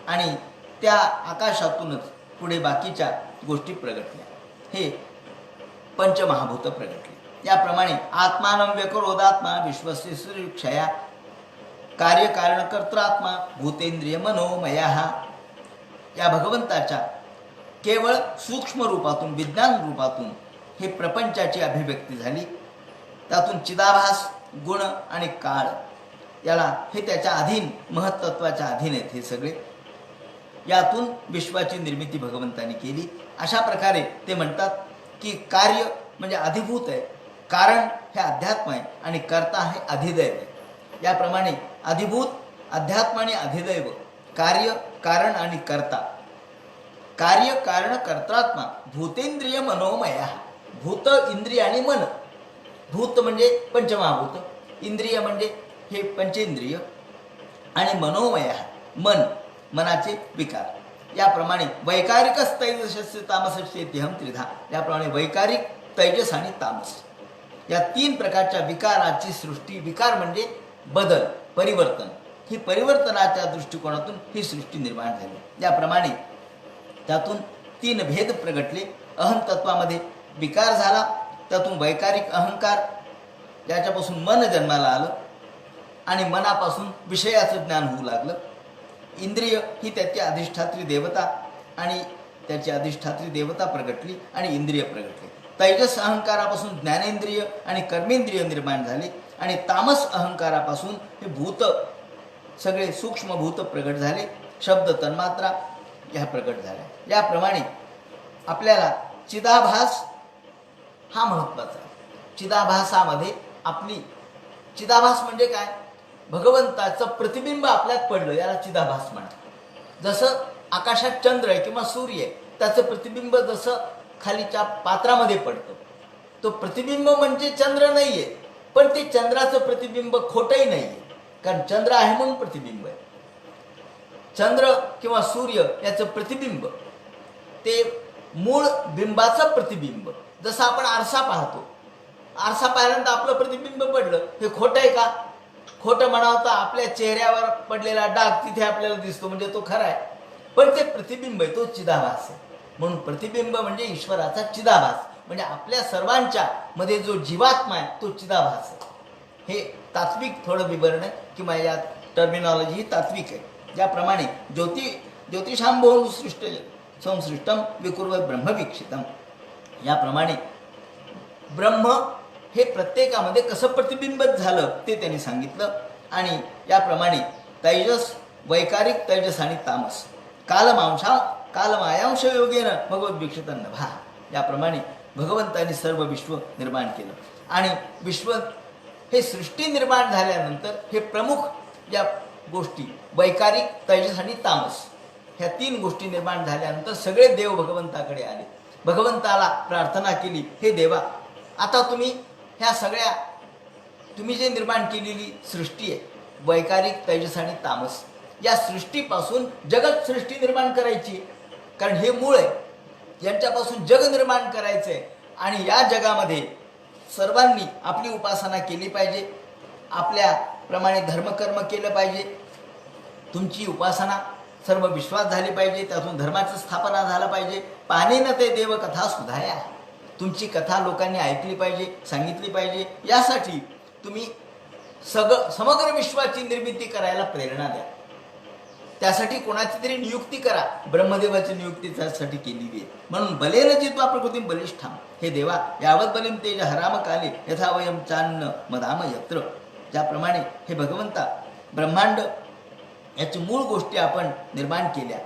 आणि त्या आकाशातूनच पुढे बाकीच्या गोष्टी प्रगटल्या. हे पंचमहाभूत प्रगटली. याप्रमाणे आत्मानं व्यकरोदात्मा विश्वस्य सुरक्षया कार्यकारणकर्त्रात्मा भूतेंद्रिय मनोमया. या भगवंताच्या केवळ सूक्ष्म रूपातून, विज्ञान रूपातून हे प्रपंचाची अभिव्यक्ती झाली. त्यातून चिदाभास, गुण आणि काळ, याला हे त्याच्या अधीन, महत्त्वाच्या अधीन आहेत हे सगळे. यातून विश्वाची निर्मिती भगवंतांनी केली. अशा प्रकारे ते म्हणतात की कार्य म्हणजे अधिभूत आहे, कारण हे अध्यात्म आहे आणि कर्ता हे अधिदैव आहे. याप्रमाणे अधिभूत, अध्यात्म आणि अधिदैव, कार्य, कारण आणि कर्ता. कार्य कारण कर्तात्मा भूतेंद्रिय मनोमया. भूत, इंद्रिय आणि मन. भूत म्हणजे पंचमहाभूत, इंद्रिय म्हणजे हे पंचेंद्रिय आणि मनोमय मन, मनाचे विकार. याप्रमाणे वैकारिकच तैजसस्य तामसस्य तेहम त्रिधा, याप्रमाणे वैकारिक, तैजस आणि तामस या तीन प्रकारच्या विकाराची सृष्टी. विकार म्हणजे बदल, परिवर्तन. ही परिवर्तनाच्या दृष्टिकोनातून ही सृष्टी निर्माण झाली. याप्रमाणे त्यातून तीन भेद प्रगटले. अहम तत्वामध्ये विकार झाला, त्यातून वैकारिक अहंकार, याच्यापासून मन जन्माला आलं आणि मनापासून विषयाचं ज्ञान होऊ लागलं. इंद्रिय ही त्याची अधिष्ठात्री देवता आणि त्याची अधिष्ठात्री देवता प्रगटली आणि इंद्रिय प्रगटले. तैजस अहंकारापासून ज्ञानेंद्रिय आणि कर्मेंद्रिय निर्माण झाले आणि तामस अहंकारापासून हे भूत, सगळे सूक्ष्म भूत प्रगट झाले. शब्द तन्मात्रा ह्या प्रगट झाल्या. याप्रमाणे आपल्याला चिदाभास हा महत्त्वाचा आहे. चिदाभासामध्ये आपली, चिदाभास म्हणजे काय? भगवंताचं प्रतिबिंब आपल्यात पडलं, याला चिदाभास म्हणतात. जसं आकाशात चंद्र आहे किंवा सूर्य आहे, त्याचं प्रतिबिंब जसं खालीच्या पात्रामध्ये पडतं, तो प्रतिबिंब म्हणजे चंद्र नाही आहे, पण ते चंद्राचं प्रतिबिंब खोटंही नाही आहे, कारण चंद्र आहे म्हणून प्रतिबिंब आहे. चंद्र किंवा सूर्य याचं प्रतिबिंब ते मूळ बिंबाचं प्रतिबिंब. जसं आपण आरसा पाहतो, आरसा पाहिल्यानंतर आपलं प्रतिबिंब पडलं, हे खोटं आहे का? खोटं म्हणावं तर आपल्या चेहऱ्यावर पडलेला डाग तिथे आपल्याला दिसतो, म्हणजे तो खरा आहे, पण ते प्रतिबिंब आहे, तो चिदाभास आहे. म्हणून प्रतिबिंब म्हणजे ईश्वराचा चिदाभास, म्हणजे आपल्या सर्वांच्या मध्ये जो जीवात्मा आहे तो चिदाभास आहे. हे तात्विक थोडं विवरण आहे किंवा या टर्मिनॉलॉजी ही तात्विक आहे. ज्याप्रमाणे ज्योतिषांभोन सृष्ट संसृष्टम विकुर्वत ब्रह्मवीक्षितम, याप्रमाणे ब्रह्म हे प्रत्येकामध्ये कसं प्रतिबिंबित झालं ते त्यांनी सांगितलं. आणि याप्रमाणे तैजस, वैकारिक तैजस आणि तामस, कालमायांश योगेनं भगवत वीक्षितं नभा, याप्रमाणे भगवंतांनी सर्व विश्व निर्माण केलं. आणि विश्व हे सृष्टी निर्माण झाल्यानंतर हे प्रमुख या गोष्टी वैकारिक, तैजस आणि तामस ह्या तीन गोष्टी निर्माण झाल्यानंतर सगळे देव भगवंताकडे आले. भगवंताला प्रार्थना केली, हे देवा, आता तुम्ही ह्या सगळ्या, तुम्ही जे निर्माण केलेली सृष्टी आहे वैकारिक, तैजस आणि तामस, या सृष्टीपासून जगत सृष्टी निर्माण करायची, कारण हे मूळ आहे, यांच्यापासून जग निर्माण करायचं आहे. आणि या जगामध्ये सर्वांनी आपली उपासना केली पाहिजे, आपल्याप्रमाणे धर्मकर्म केलं पाहिजे. तुमची उपासना सर्व विश्वास झाली पाहिजे, त्यातून धर्माची स्थापना झाला पाहिजे. पाहणेन ते देव कथा सुधाया, तुमची कथा लोकांनी ऐकली पाहिजे, सांगितली पाहिजे. यासाठी तुम्ही समग्र विश्वाची निर्मिती करायला प्रेरणा द्या. त्यासाठी कोणाची तरी नियुक्ती करा. ब्रह्मदेवाची नियुक्ती त्यासाठी केलेली आहे. म्हणून बलेन जित्वा प्रकृतीम बलिष्ठाम, हे देवा, यावत बलिम तेज हराम काले यथा वयम चान्न मदाम यत्र, ज्याप्रमाणे हे भगवंता ब्रह्मांड याची मूळ गोष्टी आपण निर्माण केल्या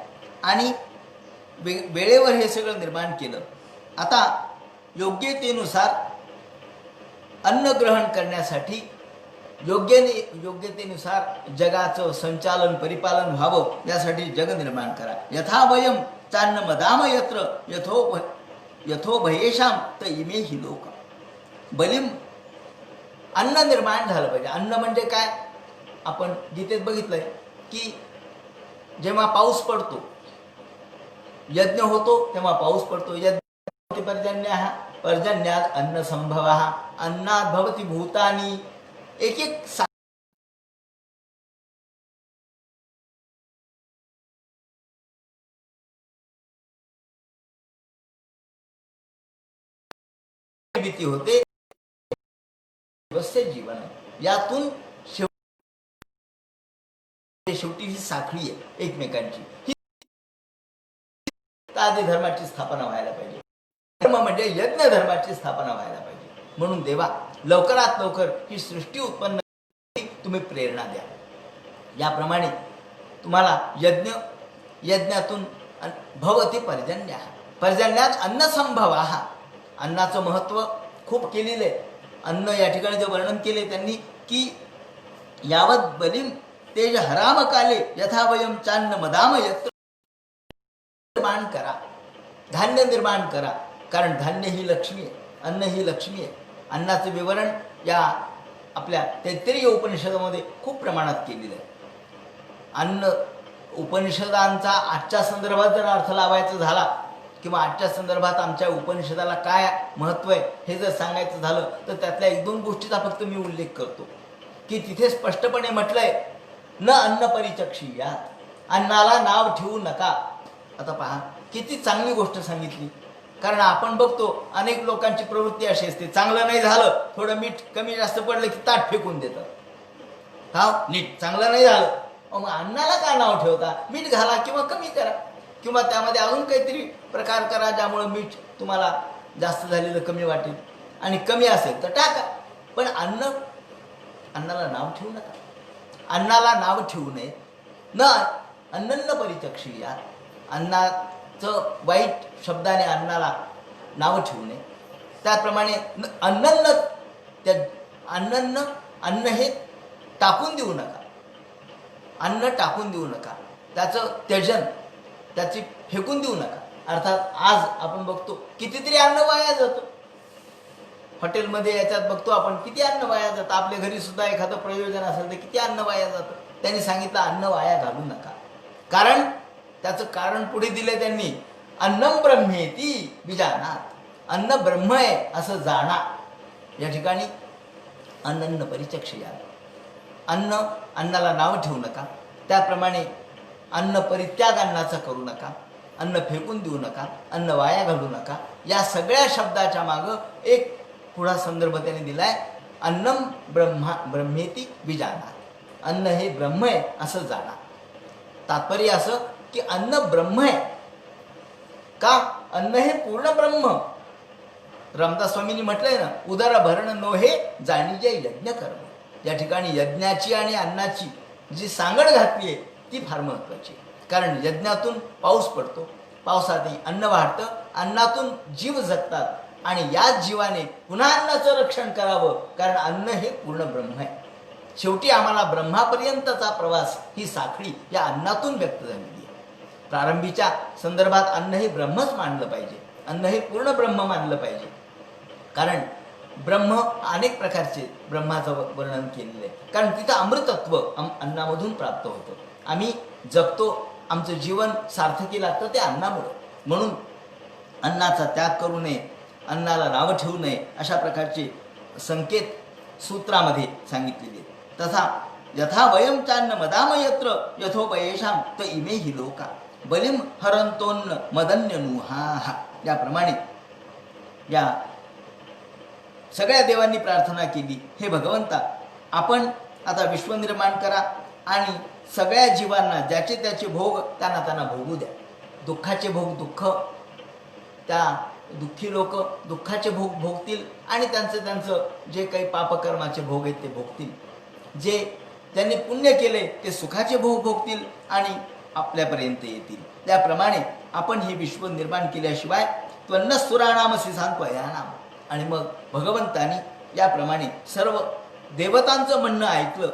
आणि वेळेवर हे सगळं निर्माण केलं. आता योग्यतेनुसार अन्न ग्रहण करण्यासाठी योग्यतेनुसार जगाचं संचालन, परिपालन व्हावं, यासाठी जग निर्माण करा. यथा वयम चान्न मदाम यत्र यथो भयेशाम त इमे हि लोक. बलिम अन्न निर्माण झालं पाहिजे. अन्न म्हणजे काय? आपण गीतेत बघितलंय की जेव्हा पाऊस पडतो, यज्ञ होतो तेव्हा पाऊस पडतो. यज्ञ पर्जन्यः पर्जन्यात अन्न संभवः अन्नात भवति भूतानि. एक एक भीती होते, जीवन आहे. यातून शेवटी ही साखळी आहे एकमेकांची. ही आदी धर्माची स्थापना व्हायला पाहिजे. धर्म म्हणजे यज्ञ धर्माची स्थापना व्हायला पाहिजे. म्हणून देवा, लवकरात लवकर ही सृष्टी उत्पन्न तुम्ही प्रेरणा द्या. याप्रमाणे तुम्हाला यज्ञातून भवती पर्जन्यः, पर्जन्यात अन्न संभवः, अन्नाचं महत्त्व खूप केलेलं आहे. अन्न या ठिकाणी जे वर्णन केले त्यांनी की यावत बलिम तेज हराम काले यथा वयम चान्न मदाम यत्र, निर्माण करा, धान्य निर्माण करा, कारण धान्य ही लक्ष्मी आहे, अन्न ही लक्ष्मी आहे. अन्नाचं विवरण या आपल्या तैत्तिरीय उपनिषदामध्ये खूप प्रमाणात केलेलं आहे. अन्न उपनिषदांचा आजच्या संदर्भात जर अर्थ लावायचा झाला किंवा आजच्या संदर्भात आमच्या उपनिषदाला काय महत्त्व आहे हे जर सांगायचं झालं तर त्यातल्या 1-2 गोष्टीचा फक्त मी उल्लेख करतो की तिथे स्पष्टपणे म्हटलंय न अन्न परिचक्षीयात, अन्नाला नाव ठेवू नका. आता पहा किती चांगली गोष्ट सांगितली. कारण आपण बघतो अनेक लोकांची प्रवृत्ती अशी असते, चांगलं नाही झालं, थोडं मीठ कमी जास्त पडलं की ताट फेकून देतात. हा नीट चांगलं नाही झालं, मग अन्नाला का नाव ठेवता? मीठ घाला किंवा कमी करा किंवा त्यामध्ये अजून काहीतरी प्रकार करा ज्यामुळे मीठ तुम्हाला जास्त झालेलं कमी वाटेल, आणि कमी असेल तर टाका. पण अन्नाला नाव ठेवू नका. अन्नाला नाव ठेवू नये. न अन्नन्न परिचक्षीया, अन्नाचं वाईट शब्दाने अन्नाला नाव ठेवू नये. त्याप्रमाणे अन्न हे टाकून देऊ नका. अन्न टाकून देऊ नका, त्याचं त्यजन, त्याची फेकून देऊ नका. अर्थात आज आपण बघतो कितीतरी अन्न वाया जातं. हॉटेलमध्ये याच्यात बघतो आपण किती अन्न वाया जातं. आपल्या घरी सुद्धा एखादं प्रयोजन असेल तर किती अन्न वाया जातं. त्यांनी सांगितलं अन्न वाया घालू नका. कारण त्याचं कारण पुढे दिलं त्यांनी, अन्नम ब्रह्मेती बीजानात, अन्न ब्रह्म आहे असं जाणा. या ठिकाणी अनन्न परिचक्षया, अन्नाला नाव ठेवू नका. त्याप्रमाणे अन्न परित्याग अन्नाचा करू नका, अन्न फेकून देऊ नका, अन्न वाया घालू नका. या सगळ्या शब्दाच्या मागं एक पुढा संदर्भ त्याने दिलाय, अन्नम ब्रह्मेती बीजानात, अन्न हे ब्रह्म आहे असं जाणा. तात्पर्य असं की अन्न ब्रह्म आहे. का? अन्न हे पूर्ण ब्रह्म. रामदास स्वामींनी म्हटलंय ना, उदर भरण नोहे जाणीजे यज्ञ कर्म. या ठिकाणी यज्ञाची आणि अन्नाची जी सांगड घातली आहे ती फार महत्वाची. कारण यज्ञातून पाऊस पडतो, पावसातही अन्न वाढतं, अन्नातून जीव जगतात, आणि याच जीवाने पुन्हा अन्नाचं रक्षण करावं. कारण अन्न हे पूर्ण ब्रह्म आहे. शेवटी आम्हाला ब्रह्मापर्यंतचा प्रवास ही साखळी या अन्नातून व्यक्त झालेली आहे. प्रारंभीच्या संदर्भात अन्न हे ब्रह्मच मानलं पाहिजे, अन्न हे पूर्ण ब्रह्म मानलं पाहिजे. कारण ब्रह्म अनेक प्रकारचे ब्रह्माचं वर्णन केलेलं आहे. कारण तिथं अमृतत्व अन्नामधून प्राप्त होतं. आम्ही जगतो, आमचं जीवन सार्थकी लागतं ते अन्नामुळे. म्हणून अन्नाचा त्याग करू नये, अन्नाला नावं ठेवू नये, अशा प्रकारचे संकेत सूत्रामध्ये सांगितलेले आहेत. तथा यथा वयम चान्न मदाम यत्र यथोपयेषाम त इमे हि लोका बलिम हरंतोन्न मदन्यनुहा. याप्रमाणे या सगळ्या देवांनी प्रार्थना केली, हे भगवंता आपण आता विश्व निर्माण करा आणि सगळ्या जीवांना ज्याचे त्याचे भोग त्यांना भोगू द्या. दुःखाचे भोग दुःख, त्या दुःखी लोक दुःखाचे भोग भोगतील आणि त्यांचं जे काही पापकर्माचे भोग आहेत ते भोगतील. जे त्यांनी पुण्य केले ते सुखाचे भोग भोगतील आणि आपल्यापर्यंत येतील. त्याप्रमाणे आपण हे विश्व निर्माण केल्याशिवाय त्वन्नस्तुराणामसी सांत्वयानाम. आणि मग भगवंतानी याप्रमाणे सर्व देवतांचं म्हणणं ऐकलं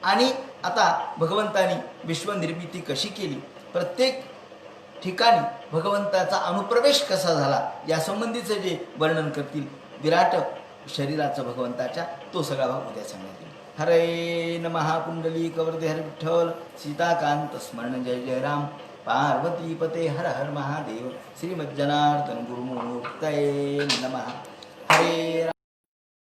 आणि आता भगवंतानी विश्वनिर्मिती कशी केली, प्रत्येक ठिकाणी भगवंताचा अनुप्रवेश कसा झाला या संबंधीचं जे वर्णन करतील विराट शरीराचं भगवंताच्या, तो सगळा भाग उद्या सांगण्यात येईल. हरे नमः. कुंडली कवर्धे हर विठ्ठल. सीताकांत स्मरण जय जय राम. पार्वती पते हर हर महादेव. श्रीमज्जनार्दन गुरुमूर्तये नमः. हरे